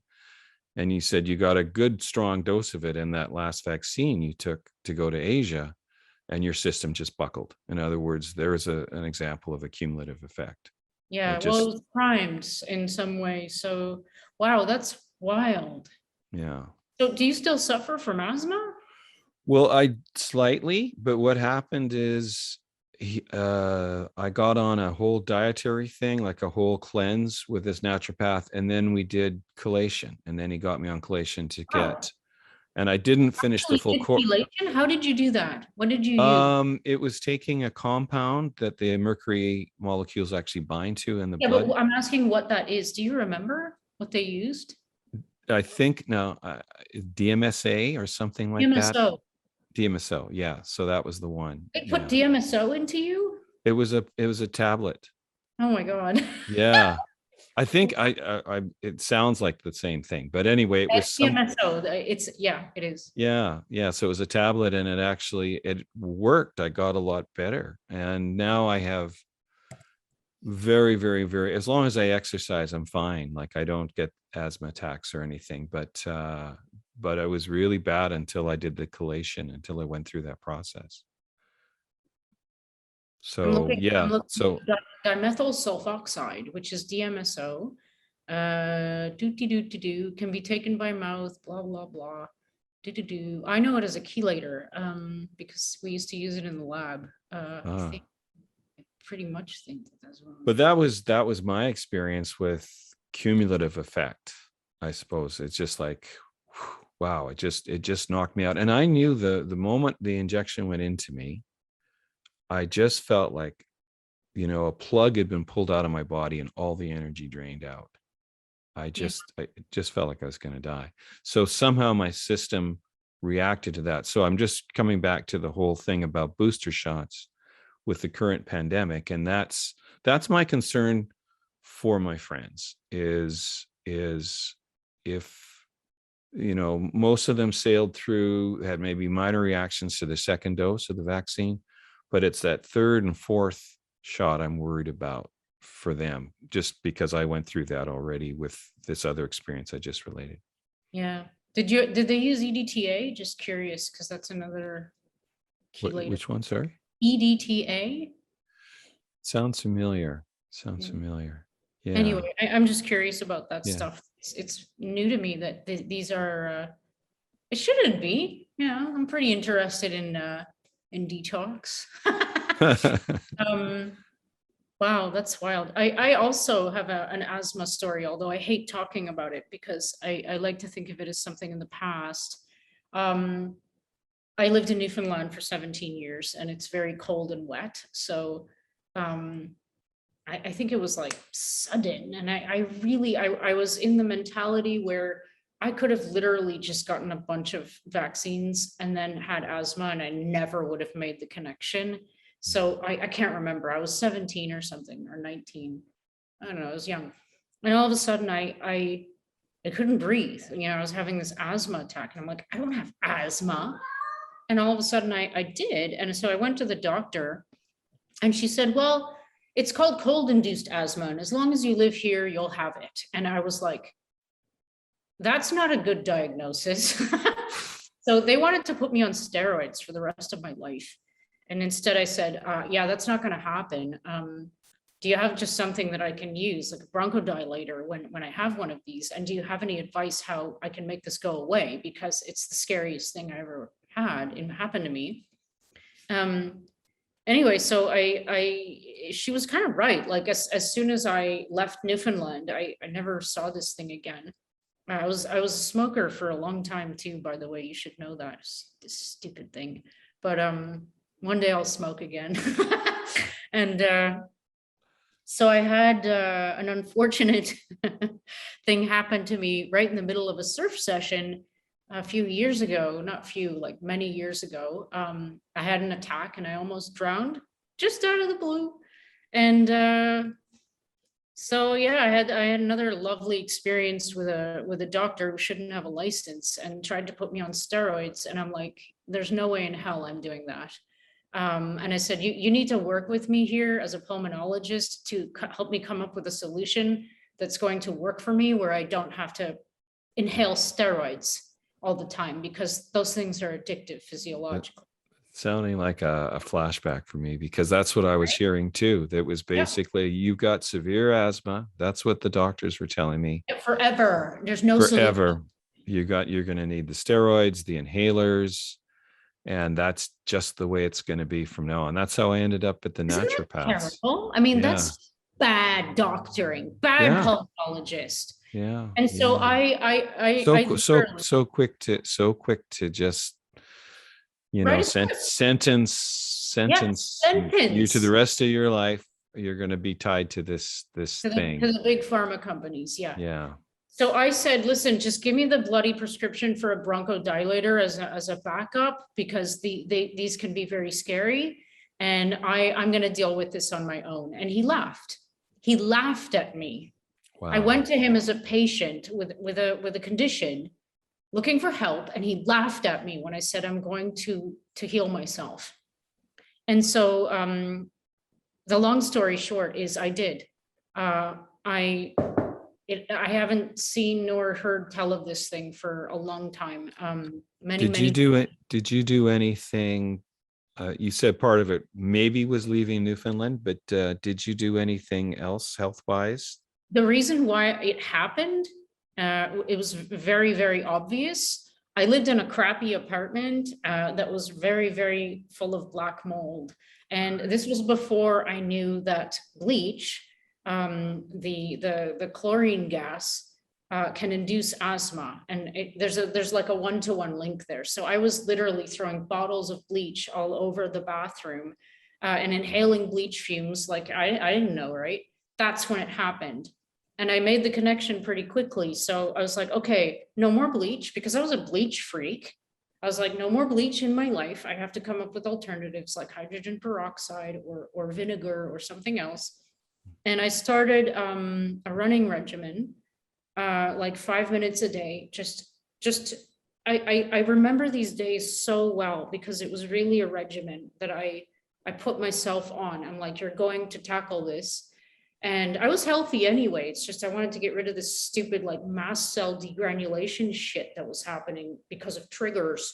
And he said, you got a good strong dose of it in that last vaccine you took to go to Asia, and your system just buckled. In other words, there is an example of a cumulative effect. Yeah. It was primed in some way. So, wow, that's wild. Yeah. So do you still suffer from asthma? Well, I slightly, but what happened is I got on a whole dietary thing, like a whole cleanse with this naturopath. And then we did chelation, and then he got me on chelation to get, and I didn't finish the full course. How did you do that? What did you use? It was taking a compound that the mercury molecules actually bind to in the blood. But I'm asking what that is. Do you remember what they used? I think DMSA or something like that. DMSO, yeah. So that was the one. They put DMSO into you? It was a tablet. Oh my God. Yeah. I think it sounds like the same thing, but anyway, it was DMSO. It is. Yeah. So it was a tablet, and it worked. I got a lot better. And now I have very, very, very, as long as I exercise, I'm fine. Like, I don't get asthma attacks or anything, but I was really bad until I did the chelation, until I went through that process. So, yeah, I'm looking so at dimethyl sulfoxide, which is DMSO. Can be taken by mouth, blah, blah, blah. I know it as a chelator, because we used to use it in the lab. ah. I pretty much think that that's what. But that was my experience with cumulative effect, I suppose. It's just like, wow, it just knocked me out. And I knew the moment the injection went into me, I just felt like, a plug had been pulled out of my body and all the energy drained out. I just felt like I was going to die. So somehow my system reacted to that. So I'm just coming back to the whole thing about booster shots with the current pandemic. And that's my concern for my friends is if, most of them sailed through, had maybe minor reactions to the second dose of the vaccine, but it's that third and fourth shot I'm worried about for them, just because I went through that already with this other experience I just related. Yeah. Did they use EDTA? Just curious, because that's another chelator. Which one, sorry? EDTA? Sounds familiar. Yeah. Yeah. Anyway, I'm just curious about that Yeah. stuff. It's new to me that these are, it shouldn't be, I'm pretty interested in detox. Wow, that's wild. I also have an asthma story, although I hate talking about it because I like to think of it as something in the past. I lived in Newfoundland for 17 years and it's very cold and wet. So I think it was like sudden. And I was in the mentality where I could have literally just gotten a bunch of vaccines and then had asthma and I never would have made the connection. So I can't remember. I was 17 or something, or 19. I don't know, I was young. And all of a sudden I couldn't breathe. I was having this asthma attack and I'm like, I don't have asthma. And all of a sudden I did. And so I went to the doctor and she said, well, it's called cold induced asthma. And as long as you live here, you'll have it. And I was like, that's not a good diagnosis. So they wanted to put me on steroids for the rest of my life. And instead I said, yeah, that's not going to happen. Do you have just something that I can use, like a bronchodilator when I have one of these? And do you have any advice how I can make this go away? Because it's the scariest thing I ever had and happened to me. Anyway, so she was kind of right. Like as soon as I left Newfoundland, I never saw this thing again. I was a smoker for a long time too, by the way. You should know that, this stupid thing. But one day I'll smoke again. And so I had an unfortunate thing happen to me right in the middle of a surf session a few years ago, not few, like many years ago. I had an attack and I almost drowned just out of the blue. And so yeah, I had another lovely experience with a doctor who shouldn't have a license and tried to put me on steroids. And I'm like, there's no way in hell I'm doing that. And I said, you need to work with me here as a pulmonologist to help me come up with a solution that's going to work for me, where I don't have to inhale steroids all the time, because those things are addictive physiologically. Sounding like a flashback for me, because that's what I was hearing too. That was basically, you've got severe asthma. That's what the doctors were telling me. Forever. There's no Forever. Solution. You're going to need the steroids, the inhalers. And that's just the way it's going to be from now on. That's how I ended up at the Isn't that naturopaths. terrible? I mean, Yeah. That's bad doctoring, bad Yeah. pulmonologist. Yeah. And so yeah. So quick to just, Write a sentence sentence. you to the rest of your life. You're going to be tied to this thing. To the big pharma companies. Yeah. Yeah. So I said, listen, just give me the bloody prescription for a bronchodilator as a backup, because these can be very scary. And I'm going to deal with this on my own. And he laughed. He laughed at me. Wow. I went to him as a patient with a condition, looking for help. And he laughed at me when I said, I'm going to heal myself. And so the long story short is I did. I haven't seen nor heard tell of this thing for a long time. Did you do anything You said part of it maybe was leaving Newfoundland, but did you do anything else health-wise? The reason why it happened, it was very, very obvious. I lived in a crappy apartment that was very, very full of black mold. And this was before I knew that bleach, the chlorine gas, can induce asthma, and there's like a one-to-one link there. So I was literally throwing bottles of bleach all over the bathroom and inhaling bleach fumes like I didn't know, right? That's when it happened. And I made the connection pretty quickly. So I was like, okay, no more bleach, because I was a bleach freak. I was like, no more bleach in my life. I have to come up with alternatives like hydrogen peroxide or vinegar or something else. And I started a running regimen, like 5 minutes a day. I remember these days so well because it was really a regimen that I put myself on. I'm like, you're going to tackle this. And I was healthy anyway. It's just I wanted to get rid of this stupid like mast cell degranulation shit that was happening because of triggers.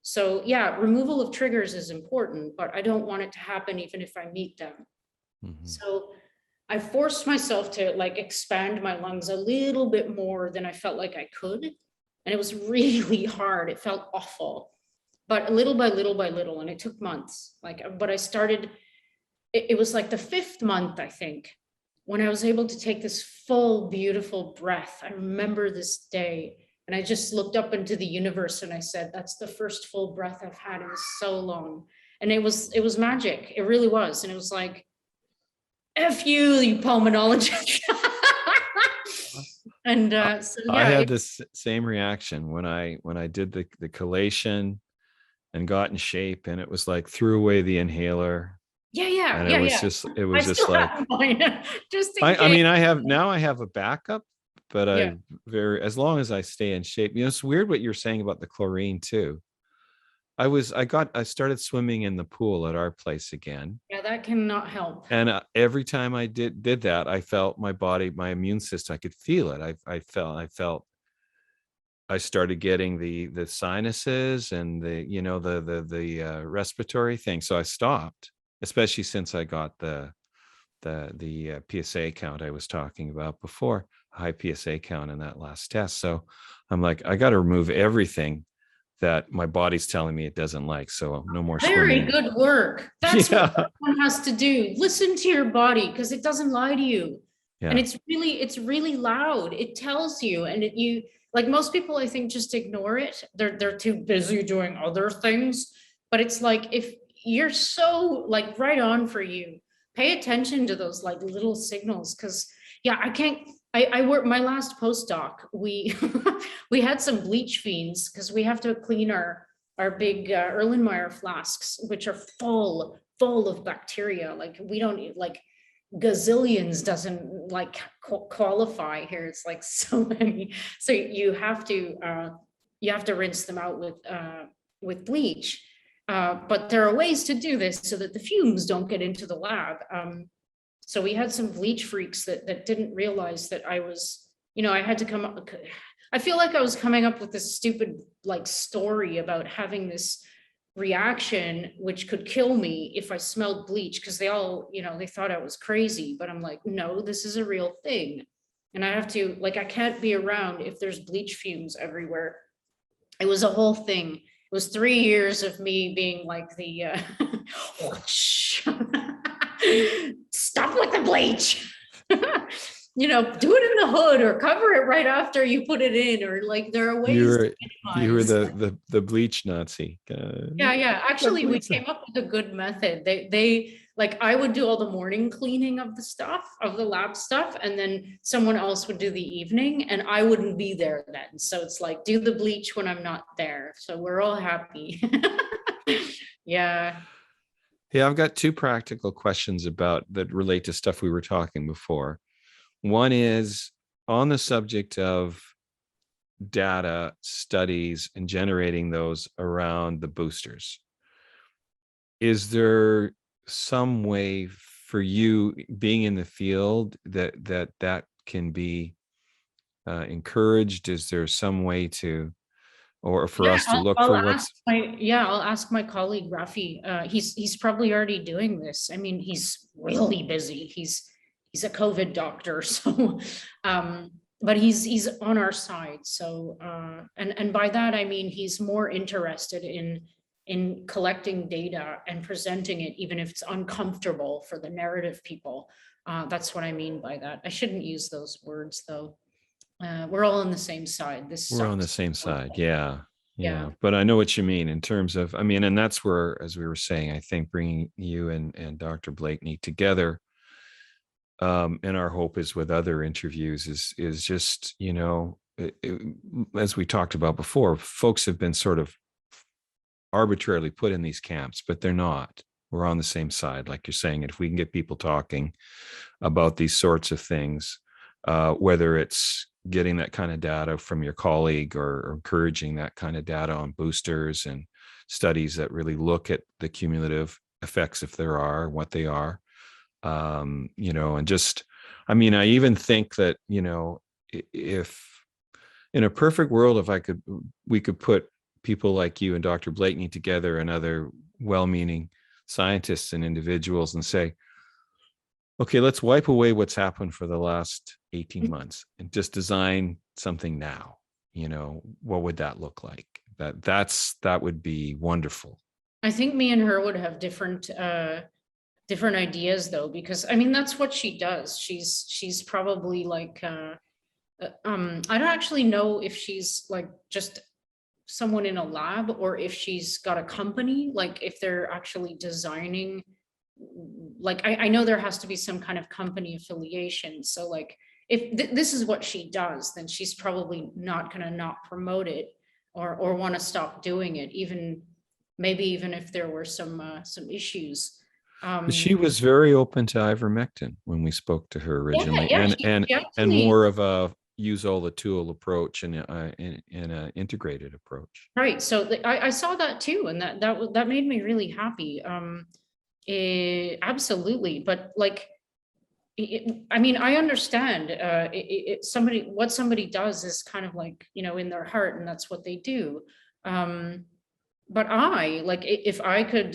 So yeah, removal of triggers is important, but I don't want it to happen even if I meet them. Mhm. So I forced myself to like expand my lungs a little bit more than I felt like I could. And it was really hard. It felt awful, but little by little by little, and it took months. But I started, it was like the 5th month, I think, when I was able to take this full, beautiful breath. I remember this day, and I just looked up into the universe and I said, that's the first full breath I've had in so long. And it was magic. It really was. And it was like, F you pulmonologist. And so I yeah, had this same reaction when I did the collation and got in shape, and it was like threw away the inhaler, yeah, and yeah, it was yeah. just I still like have mine, just in I case. mean I have a backup, but Yeah, as long as I stay in shape. It's weird what you're saying about the chlorine too. I started swimming in the pool at our place again. yeah, that cannot help. And every time I did that, I felt my body, my immune system, I could feel it. I started getting the sinuses and the respiratory thing. So I stopped, especially since I got the PSA count I was talking about before, a high PSA count in that last test. So I'm like, I got to remove everything that my body's telling me it doesn't like. So no more Very swimming. good work. That's what Yeah. everyone has to do. Listen to your body because it doesn't lie to you. And Yeah. it's really loud. It tells you, and you like most people, I think, just ignore it. They're too busy doing other things. But it's like if you're so like right on for you, pay attention to those like little signals. Cause yeah, I can't I work my last postdoc, we we had some bleach fiends because we have to clean our big Erlenmeyer flasks, which are full of bacteria. Like we don't need like gazillions doesn't like qualify here. It's like so many. So you have to rinse them out with bleach. But there are ways to do this so that the fumes don't get into the lab. So we had some bleach freaks that didn't realize that I was, I had to come up. I feel like I was coming up with this stupid like story about having this reaction which could kill me if I smelled bleach, because they all, they thought I was crazy. But I'm like, no, this is a real thing. And I have to, like, I can't be around if there's bleach fumes everywhere. It was a whole thing. It was 3 years of me being like the stop with the bleach. Do it in the hood or cover it right after you put it in, or like there are ways You to were minimize. the bleach Nazi. Yeah. Actually, we came up with a good method. They like I would do all the morning cleaning of the stuff, of the lab stuff, and then someone else would do the evening, and I wouldn't be there then. So it's like do the bleach when I'm not there. So we're all happy. Yeah. Yeah, I've got two practical questions about that relate to stuff we were talking before. One is on the subject of data studies and generating those around the boosters. Is there some way for you being in the field that can be encouraged? Is there some way to or for Yeah, us to look for what's. I'll ask my colleague Rafi. He's probably already doing this. I mean, he's really busy. He's a COVID doctor, so but he's on our side. So and by that I mean he's more interested in collecting data and presenting it, even if it's uncomfortable for the narrative people. That's what I mean by that. I shouldn't use those words though. We're all on the same side. This We're on the sucks. same side. Yeah. Yeah. Yeah. But I know what you mean in terms of, I mean, and that's where, as we were saying, I think bringing you and Dr. Blakeney together, and our hope is with other interviews is just, you know, as we talked about before, folks have been sort of arbitrarily put in these camps, but they're not. We're on the same side, like you're saying. And if we can get people talking about these sorts of things, whether it's getting that kind of data from your colleague or encouraging that kind of data on boosters and studies that really look at the cumulative effects, if there are, what they are, you know, and just, I mean, I even think that, you know, if in a perfect world, if we could put people like you and Dr. Blakeney together and other well-meaning scientists and individuals and say, okay, let's wipe away what's happened for the last 18 months and just design something now. You know, what would that look like? That would be wonderful. I think me and her would have different ideas though, because I mean that's what she does. She's probably like I don't actually know if she's like just someone in a lab or if she's got a company, like if they're actually designing, like I know there has to be some kind of company affiliation. So like if this is what she does, then she's probably not going to not promote it or want to stop doing it, even maybe even if there were some issues. But she was very open to ivermectin when we spoke to her originally, Yeah, and actually, more of a use all the tool approach and in an integrated approach. right. So I saw that too, and that made me really happy. Absolutely, but like, I mean, I understand. What somebody does is kind of like, you know, in their heart, and that's what they do. But I like if I could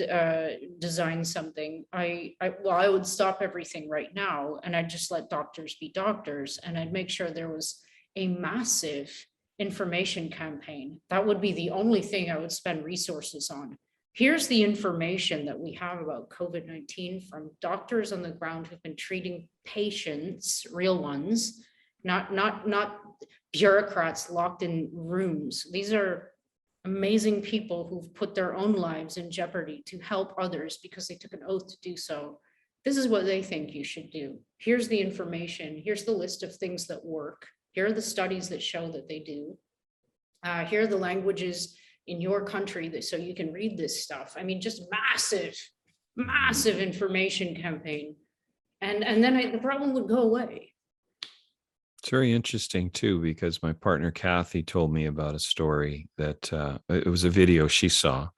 design something, I would stop everything right now, and I'd just let doctors be doctors, and I'd make sure there was a massive information campaign. That would be the only thing I would spend resources on. Here's the information that we have about COVID-19 from doctors on the ground who've been treating patients, real ones, not bureaucrats locked in rooms. These are amazing people who've put their own lives in jeopardy to help others because they took an oath to do so. This is what they think you should do. Here's the information. Here's the list of things that work. Here are the studies that show that they do. Here are the languages in your country that so you can read this stuff. I mean, just massive information campaign. And then the problem would go away. It's very interesting too, because my partner Kathy told me about a story that it was a video she saw.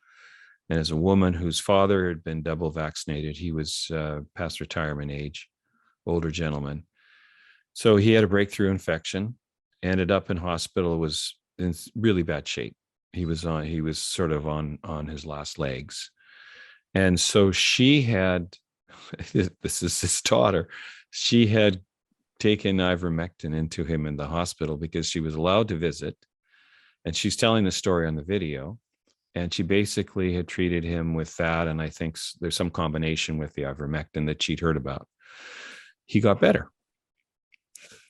And as a woman whose father had been double vaccinated, he was past retirement age, older gentleman. So he had a breakthrough infection, ended up in hospital, was in really bad shape. He was sort of on his last legs. And so she had, this is his daughter, she had taken ivermectin into him in the hospital because she was allowed to visit. And she's telling the story on the video. And she basically had treated him with that. And I think there's some combination with the ivermectin that she'd heard about. He got better,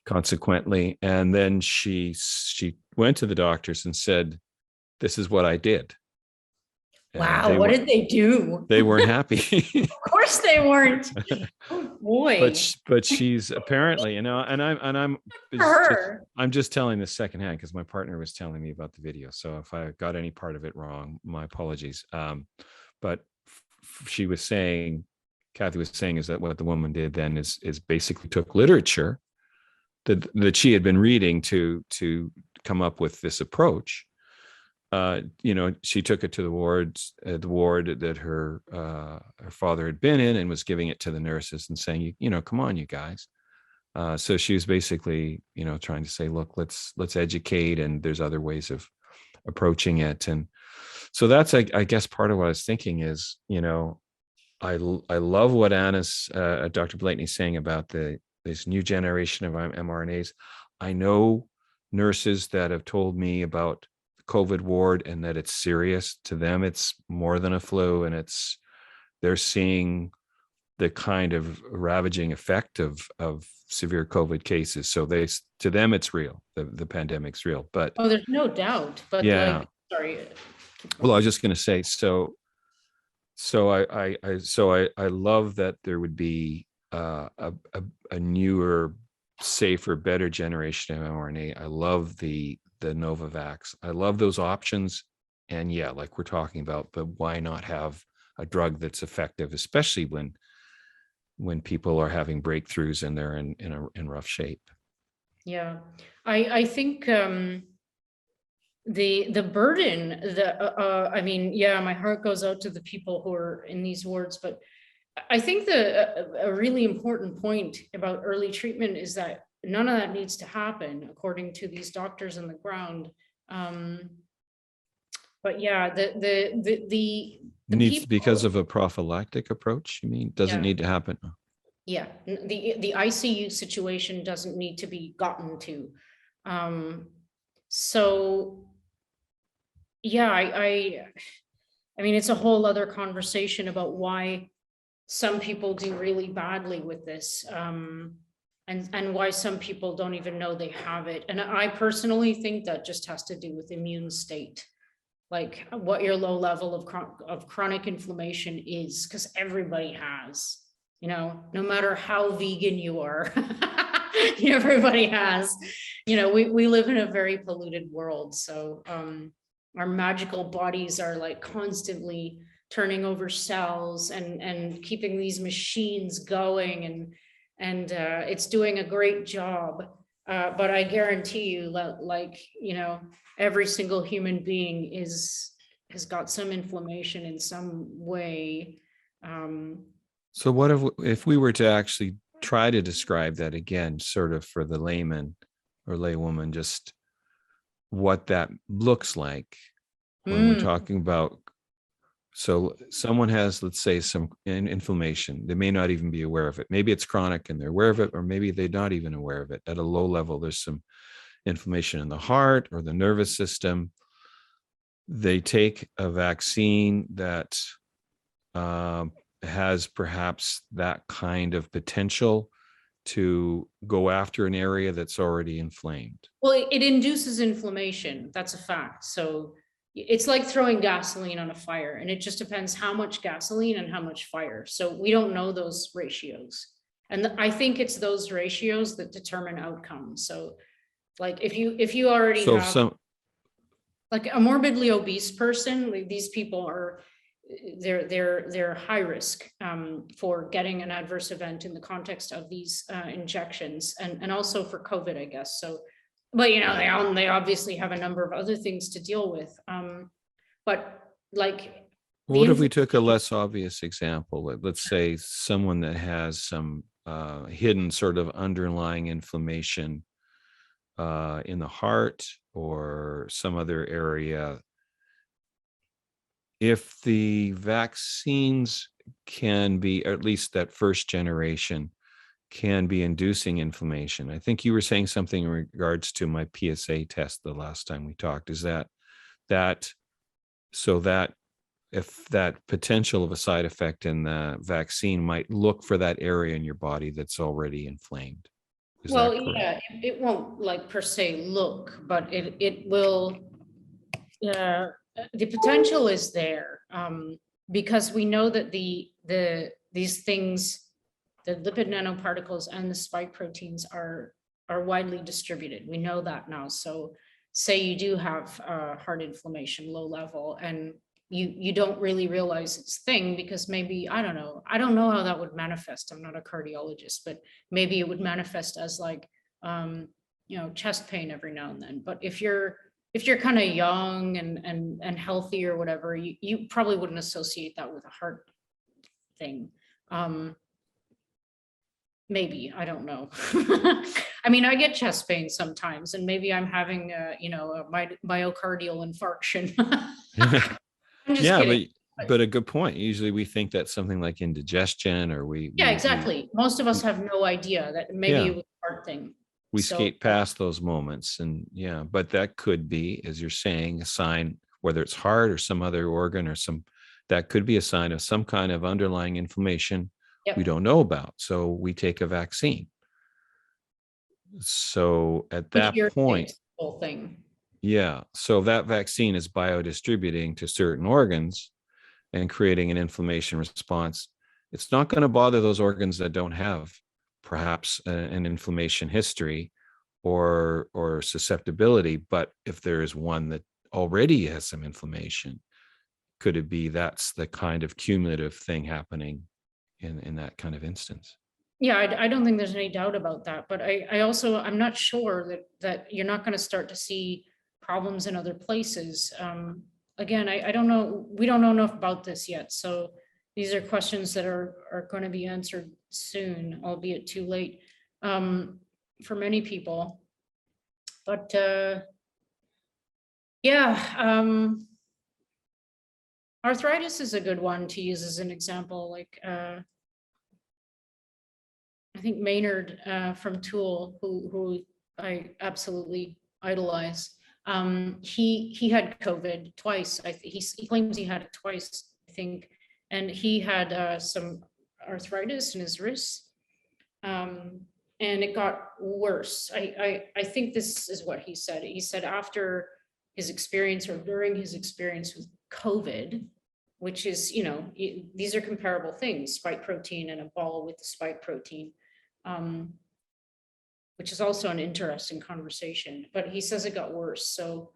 consequently. And then she went to the doctors and said, this is what I did. Wow, what did they do? They weren't happy. Of course they weren't. Oh, boy. But she's apparently, you know, and I'm just telling this secondhand because my partner was telling me about the video. So if I got any part of it wrong, my apologies. But she was saying, Kathy was saying, is that what the woman did then is basically took literature that she had been reading to come up with this approach. You know, she took it to the ward that her father had been in and was giving it to the nurses and saying, you know, come on, you guys. So she was basically, you know, trying to say, look, let's educate, and there's other ways of approaching it. And so that's, I guess, part of what I was thinking is, I love what Dr. Blakeney is saying about this new generation of mRNAs. I know nurses that have told me about the COVID ward and that it's serious. To them, it's more than a flu, and they're seeing the kind of ravaging effect of severe COVID cases. So to them, it's real. The pandemic's real. But Oh, there's no doubt. But yeah, sorry. well, I was just going to say, so I love that there would be a newer, safer, better generation of mRNA. I love the Novavax. I love those options. And yeah, like we're talking about, but why not have a drug that's effective, especially when people are having breakthroughs and they're in rough shape. Yeah, I think the burden, I mean, yeah, my heart goes out to the people who are in these wards, but I think a really important point about early treatment is that none of that needs to happen according to these doctors on the ground. But yeah, the Needs people, because of a prophylactic approach, you mean? Doesn't Yeah. need to happen? yeah, the ICU situation doesn't need to be gotten to. So yeah, I mean, it's a whole other conversation about why some people do really badly with this, and why some people don't even know they have it. And I personally think that just has to do with immune state, like what your low level of chronic inflammation is, because everybody has, no matter how vegan you are, everybody has, we live in a very polluted world. So our magical bodies are like constantly turning over cells and keeping these machines going, and it's doing a great job. But I guarantee you that, like, every single human being has got some inflammation in some way. So what if we were to actually try to describe that again, sort of for the layman or laywoman, just what that looks like when we're talking about, so someone has, let's say, some inflammation. They may not even be aware of it. Maybe it's chronic and they're aware of it, or maybe they're not even aware of it. At a low level, there's some inflammation in the heart or the nervous system. They take a vaccine that has perhaps that kind of potential to go after an area that's already inflamed. Well, it induces inflammation. That's a fact. So it's like throwing gasoline on a fire, and it just depends how much gasoline and how much fire. So we don't know those ratios. And I think it's those ratios that determine outcomes. So like if you already have like a morbidly obese person, like these people are, they're high risk for getting an adverse event in the context of these injections, and also for COVID, I guess. So, but they obviously have a number of other things to deal with. But like, what if we took a less obvious example? Let's say someone that has some hidden sort of underlying inflammation in the heart or some other area. If the vaccines can be, or at least that first generation, can be inducing inflammation. I think you were saying something in regards to my PSA test the last time we talked. Is that so that if that potential of a side effect in the vaccine might look for that area in your body that's already inflamed? Well, yeah, it won't like per se look, but it will. The potential is there, because we know that these things, the lipid nanoparticles and the spike proteins are widely distributed. We know that now. So say you do have heart inflammation, low level, and you don't really realize it's a thing because maybe, I don't know how that would manifest. I'm not a cardiologist, but maybe it would manifest as like, chest pain every now and then. But if you're kind of young and healthy or whatever, you probably wouldn't associate that with a heart thing. maybe, I don't know. I mean, I get chest pain sometimes, and maybe I'm having a myocardial infarction. I'm just Yeah, kidding. but a good point. Usually we think that's something like indigestion, or Yeah, exactly. Most of us have no idea that maybe Yeah. it was a heart thing. we So, skate past those moments, and yeah, but that could be, as you're saying, a sign, whether it's heart or some other organ or that could be a sign of some kind of underlying inflammation we yep, don't know about. So we take a vaccine. So at which that point, irritates the whole thing. yeah. So that vaccine is biodistributing to certain organs and creating an inflammation response. It's not going to bother those organs that don't have perhaps an inflammation history or susceptibility. But if there is one that already has some inflammation, could it be that's the kind of cumulative thing happening in that kind of instance? Yeah, I don't think there's any doubt about that, but I'm not sure that you're not going to start to see problems in other places. Again, I don't know, we don't know enough about this yet, so these are questions that are going to be answered soon, albeit too late, for many people. But yeah, arthritis is a good one to use as an example. Like I think Maynard from Tool, who I absolutely idolize, he had COVID twice. He claims he had it twice, I think, and he had some arthritis in his wrists, and it got worse. I think this is what he said. He said after his experience or during his experience with COVID, which is, these are comparable things, spike protein and a ball with the spike protein, which is also an interesting conversation, but he says it got worse. So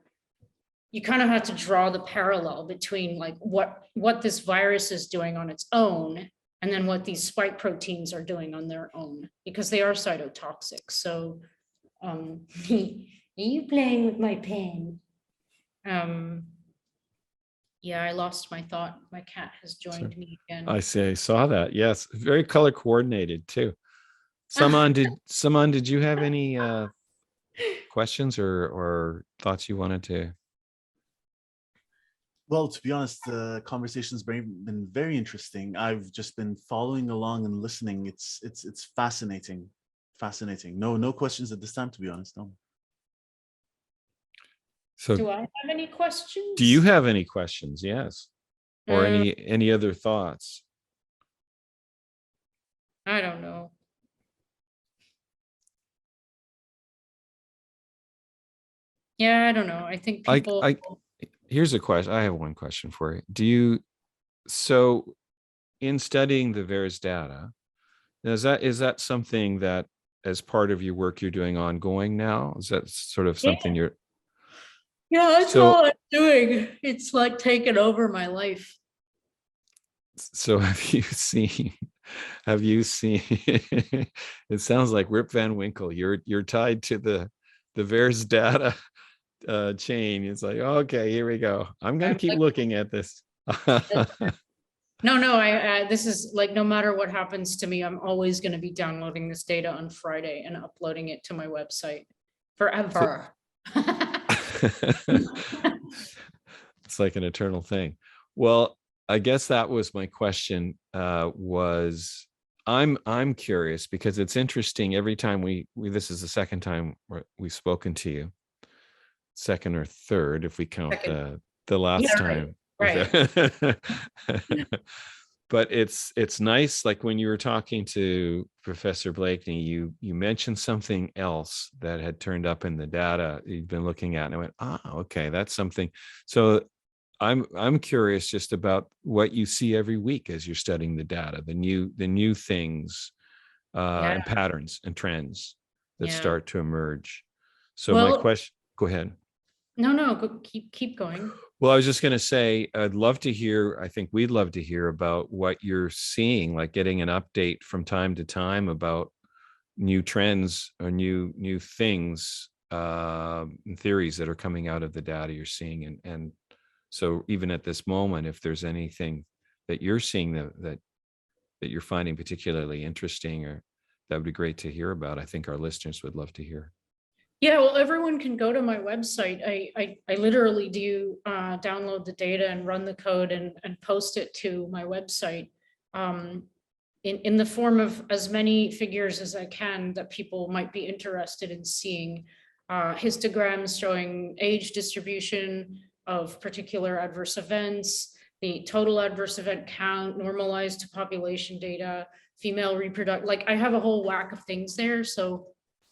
you kind of have to draw the parallel between like what this virus is doing on its own and then what these spike proteins are doing on their own, because they are cytotoxic. So are you playing with my pen? Yeah, I lost my thought. My cat has joined me again. I see. I saw that. Yes, very color coordinated too. Saman, did you have any questions or thoughts you wanted to? Well, to be honest, the conversation's been very interesting. I've just been following along and listening. It's fascinating, fascinating. No questions at this time, to be honest. No. So do I have any questions? do you have any questions? Yes. Or Mm. any other thoughts? I don't know. Yeah, I don't know. I think people. Here's a question. I have one question for you. So in studying the VAERS data, is that something that as part of your work you're doing ongoing now? Is that sort of something you're? Yeah, that's So- all I'm doing. It's like taken over my life. So have you seen, it sounds like Rip Van Winkle, you're tied to the VAERS data chain. It's like, okay, here we go. I'm going to keep looking at this. No, this is like, no matter what happens to me, I'm always going to be downloading this data on Friday and uploading it to my website forever. It's like an eternal thing. Well, I guess that was my question. Was I'm curious because it's interesting every time we this is the second time we've spoken to you, second or third if we count the last Yeah, time. right. But it's nice, like when you were talking to Professor Blakeney, you mentioned something else that had turned up in the data you've been looking at, and I went, okay, that's something. So I'm curious just about what you see every week as you're studying the data, the new things and patterns and trends that start to emerge. So my question, go ahead. No, keep going. Well, I was just going to say, I'd love to hear, I think we'd love to hear about what you're seeing, like getting an update from time to time about new trends or new things, and theories that are coming out of the data you're seeing. And so even at this moment, if there's anything that you're seeing that you're finding particularly interesting or that would be great to hear about. I think our listeners would love to hear. Yeah, well, everyone can go to my website. I literally do download the data and run the code and post it to my website in the form of as many figures as I can that people might be interested in seeing. Histograms showing age distribution of particular adverse events, the total adverse event count normalized to population data, female reproductive, like I have a whole whack of things there. So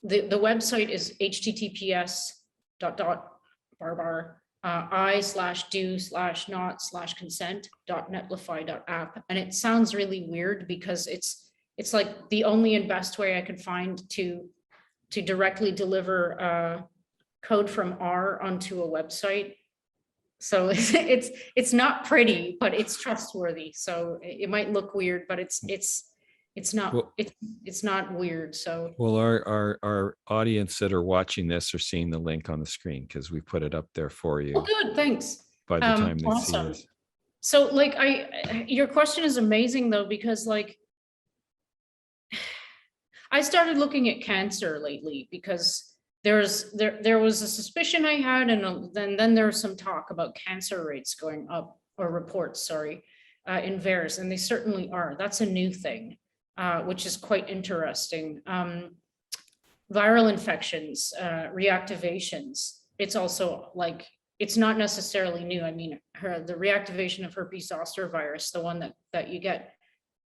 the website is https://i/do/not/consent.netlify.app. And it sounds really weird because it's like the only and best way I could find to directly deliver code from R onto a website. So it's not pretty, but it's trustworthy. So it might look weird, but it's not, Well- it's not weird. So Well, our audience that are watching this are seeing the link on the screen because we put it up there for you oh, good, thanks. by the time they see Awesome. this. So like your question is amazing though, because like I started looking at cancer lately because there was a suspicion I had, and then there was some talk about cancer rates going up, or reports, sorry, in VAERS, and they certainly are. That's a new thing, which is quite interesting. Viral infections, reactivations, it's also like, it's not necessarily new. I mean, the reactivation of herpes zoster virus, the one that you get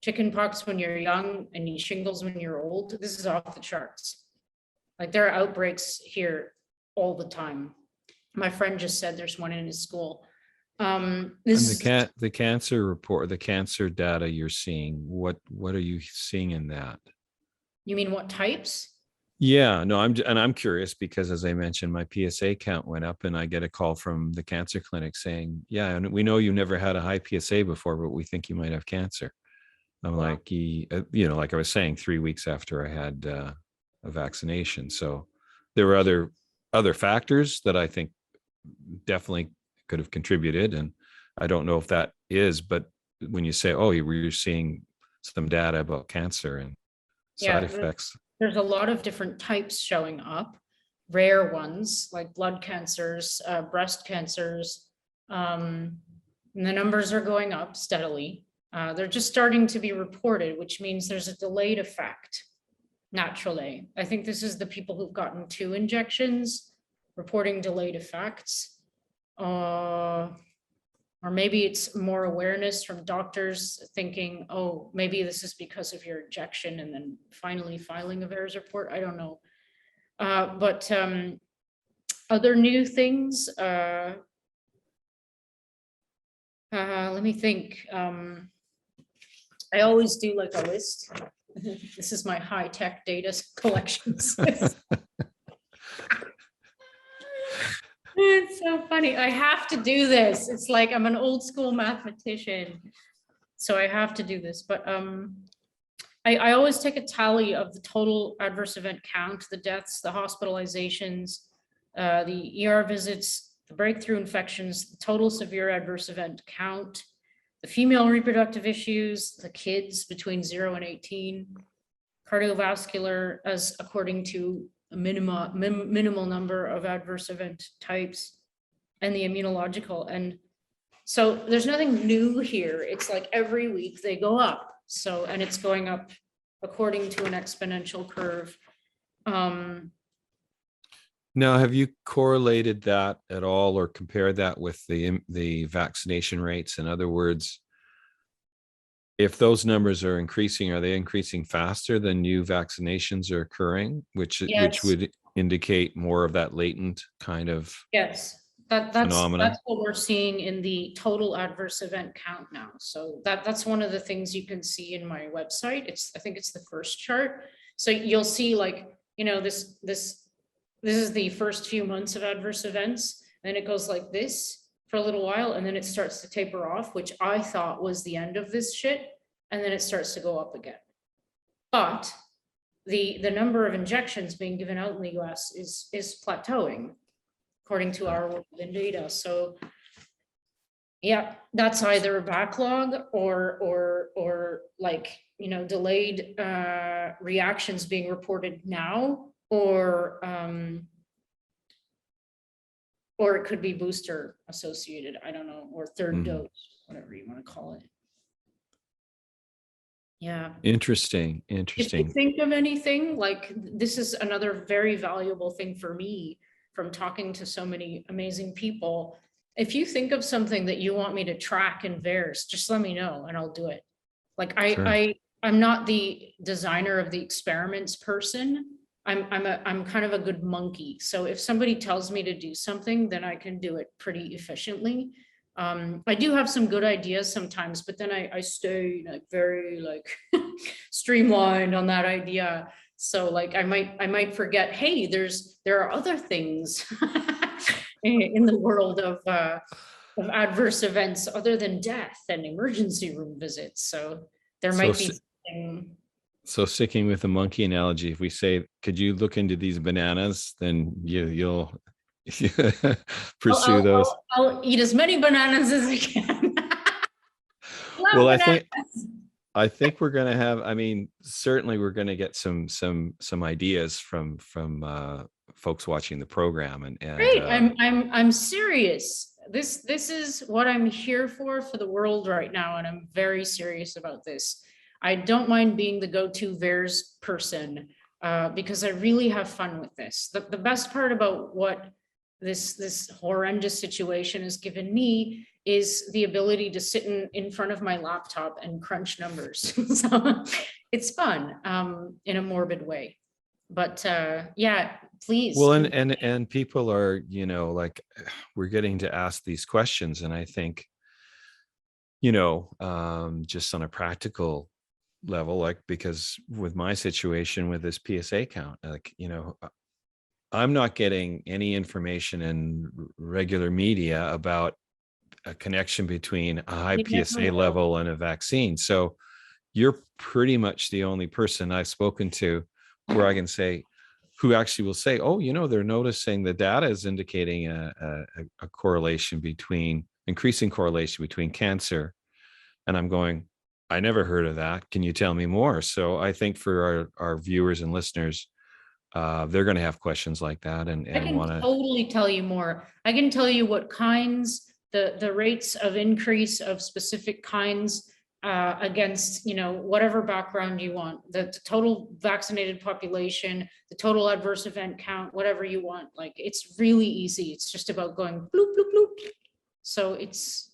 chickenpox when you're young and you shingles when you're old, this is off the charts. Like there are outbreaks here all the time. My friend just said there's one in his school. And the cancer report, the cancer data you're seeing, what are you seeing in that? You mean what types? Yeah, no, I'm curious because as I mentioned, my PSA count went up and I get a call from the cancer clinic saying, yeah, and we know you never had a high PSA before, but we think you might have cancer. I'm Wow. like, like I was saying, 3 weeks after I had a vaccination. So there were other factors that I think definitely could have contributed. And I don't know if that is, but when you say, oh, you're seeing some data about cancer and side effects. There's a lot of different types showing up, rare ones like blood cancers, breast cancers, and the numbers are going up steadily. They're just starting to be reported, which means there's a delayed effect. Naturally, I think this is the people who've gotten 2 injections reporting delayed effects, or maybe it's more awareness from doctors thinking, oh, maybe this is because of your injection, and then finally filing a VAERS report. I don't know. But other new things, let me think. I always do like a list. This is my high-tech data collections. It's so funny. I have to do this. It's like I'm an old school mathematician, so I have to do this. But I always take a tally of the total adverse event count, the deaths, the hospitalizations, the ER visits, the breakthrough infections, the total severe adverse event count, the female reproductive issues, the kids between 0 and 18, cardiovascular as according to a minimal number of adverse event types, and the immunological. And so there's nothing new here. It's like every week they go up. So, and it's going up according to an exponential curve. Now, have you correlated that at all or compared that with the vaccination rates? In other words, if those numbers are increasing, are they increasing faster than new vaccinations are occurring, which would indicate more of that latent kind of phenomena? That's what we're seeing in the total adverse event count now. So that's one of the things you can see in my website. I think it's the first chart. So you'll see, like, this is the first few months of adverse events, then it goes like this for a little while, and then it starts to taper off, which I thought was the end of this shit, and then it starts to go up again. But the number of injections being given out in the US is plateauing according to our work in data. So Yeah, that's either a backlog or like, delayed reactions being reported now, or it could be booster associated, I don't know, or third Mhm. dose, whatever you want to call it. Yeah. Interesting. If you Interesting. think of anything, like this is another very valuable thing for me from talking to so many amazing people. If you think of something that you want me to track in VAERS, just let me know and I'll do it. Like Sure. I'm not the designer of the experiments person. I'm kind of a good monkey. So if somebody tells me to do something, then I can do it pretty efficiently. I do have some good ideas sometimes, but then I stay like very like streamlined on that idea. So like I might forget, hey, there are other things in the world of adverse events other than death and emergency room visits. So there So, might be something. so sticking with the monkey analogy, if we say, could you look into these bananas, then you'll pursue those. I'll eat as many bananas as I can. Love Well, bananas. I think we're going to have, I mean, certainly we're going to get some ideas from folks watching the program, and Great. I'm serious. This is what I'm here for the world right now, and I'm very serious about this. I don't mind being the go-to VAERS person because I really have fun with this. The best part about what this horrendous situation has given me is the ability to sit in front of my laptop and crunch numbers. So it's fun in a morbid way. But yeah, please. well, and people are, like, we're getting to ask these questions, and I think, just on a practical level, like, because with my situation with this PSA count, like, I'm not getting any information in regular media about a connection between a high You never PSA will. level and a vaccine. So you're pretty much the only person I've spoken to where I can say, who actually will say, oh, they're noticing the data is indicating a correlation between increasing correlation between cancer. And I'm going, I never heard of that. Can you tell me more? So I think for our viewers and listeners, they're going to have questions like that and I can want to. totally tell you more. I can tell you what kinds, the rates of increase of specific kinds against, whatever background you want, the total vaccinated population, the total adverse event count, whatever you want. Like, it's really easy. It's just about going bloop, bloop, bloop. So it's,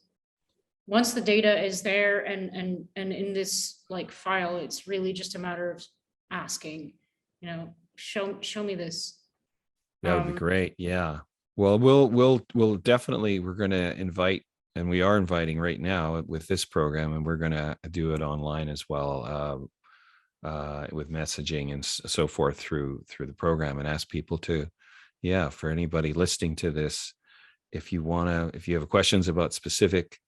once the data is there and in this like file, it's really just a matter of asking, show me this. That would be great. Yeah. Well, we'll definitely, we're going to invite, and we are inviting right now with this program, and we're going to do it online as well, with messaging and so forth through the program, and ask people to, for anybody listening to this, if you have questions about specific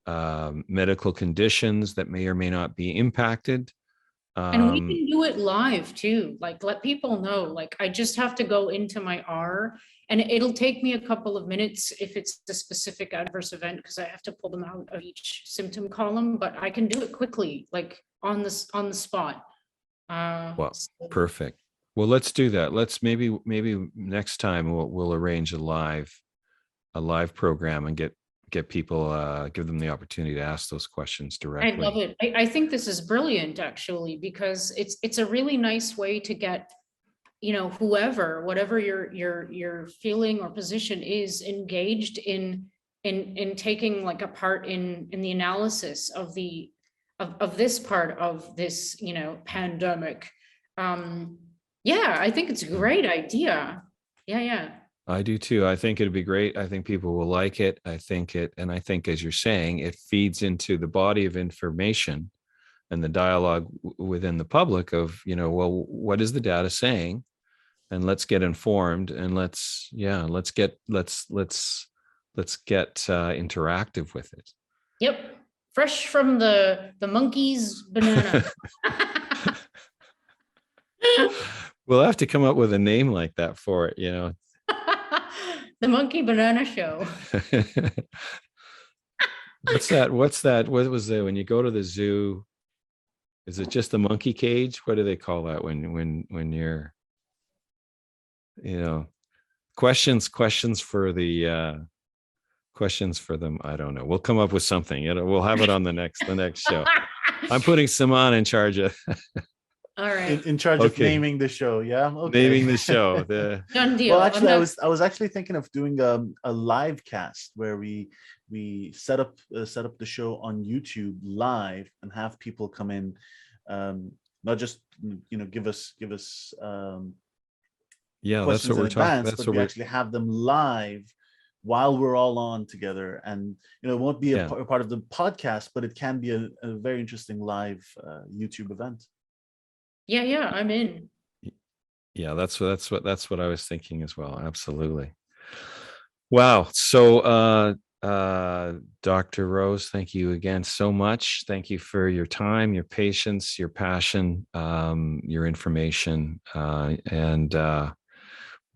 medical conditions that may or may not be impacted. And we can do it live too. Like, let people know, like, I just have to go into my R and it'll take me a couple of minutes if it's a specific adverse event, because I have to pull them out of each symptom column, but I can do it quickly, like on the spot. Well, perfect. Well, let's do that. Let's maybe next time we'll arrange a live program and get people, give them the opportunity to ask those questions directly. I love it. I think this is brilliant, actually, because it's a really nice way to get, whatever your feeling or position is, engaged in taking like a part in the analysis of this part of this, pandemic. Yeah, I think it's a great idea. Yeah. I do too. I think it'd be great. I think people will like it. I think, as you're saying, it feeds into the body of information and the dialogue within the public of, well, what is the data saying? And let's get informed, and let's get interactive with it. Yep. Fresh from the monkey's banana. We'll have to come up with a name like that for it, The Monkey Banana Show. What's that? What's that? What was that when you go to the zoo? Is it just the monkey cage? What do they call that when you're, you know, questions for the questions for them? I don't know. We'll come up with something. We'll have it on the next show. I'm putting Simon in charge of All right, in charge of Okay. naming the show. Yeah. Okay. naming the show. The done deal. Well, I'm actually, not- I was actually thinking of doing a live cast where we set up the show on YouTube live and have people come in, not just give us yeah, that's questions what in we're talking. advance, That's but what we we're. actually have them live while we're all on together, and it won't be Yeah. a part of the podcast, but it can be a very interesting live YouTube event. yeah, I'm in. Yeah, that's what I was thinking as well. Absolutely. Wow. So Dr. Rose, thank you again so much. Thank you for your time, your patience, your passion, your information. And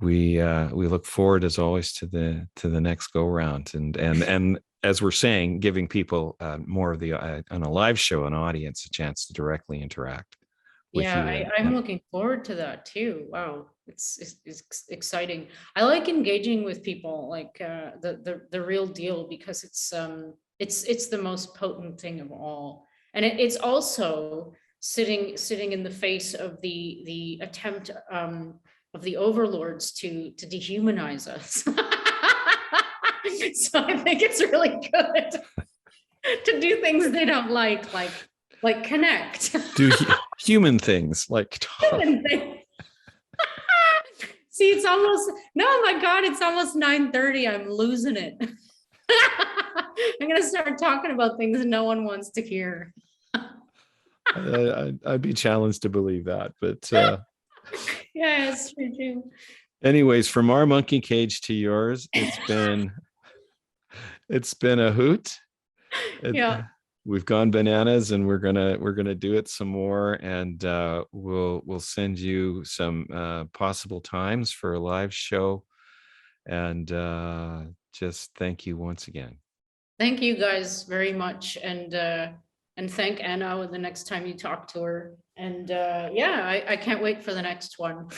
we look forward as always to the next go round. And as we're saying, giving people more of the on a live show, an audience, a chance to directly interact with Yeah, you. I'm looking forward to that too. Wow, it's exciting. I like engaging with people, like the real deal, because it's the most potent thing of all, and it's also sitting in the face of the attempt of the overlords to dehumanize us. So I think it's really good to do things they don't like connect. do human things like talk. See, it's almost, no, my God, it's almost 9:30. I'm losing it. I'm gonna start talking about things no one wants to hear. I'd be challenged to believe that, but Yeah, it's true too. anyways, from our monkey cage to yours, it's been a hoot. Yeah. We've gone bananas, and we're gonna do it some more, and we'll send you some possible times for a live show, and just thank you once again. Thank you guys very much, and thank Anna the next time you talk to her. And yeah, I can't wait for the next one.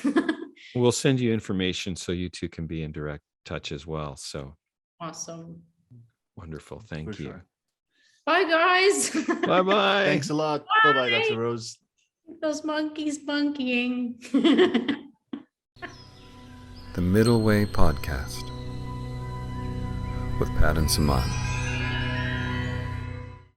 We'll send you information so you two can be in direct touch as well. So Awesome. wonderful. For Thank you. sure. Bye, guys. Bye bye. Thanks a lot. Bye bye, Bye. Dr. Rose. Those monkeys monkeying. The Middle Way Podcast with Pat and Saman.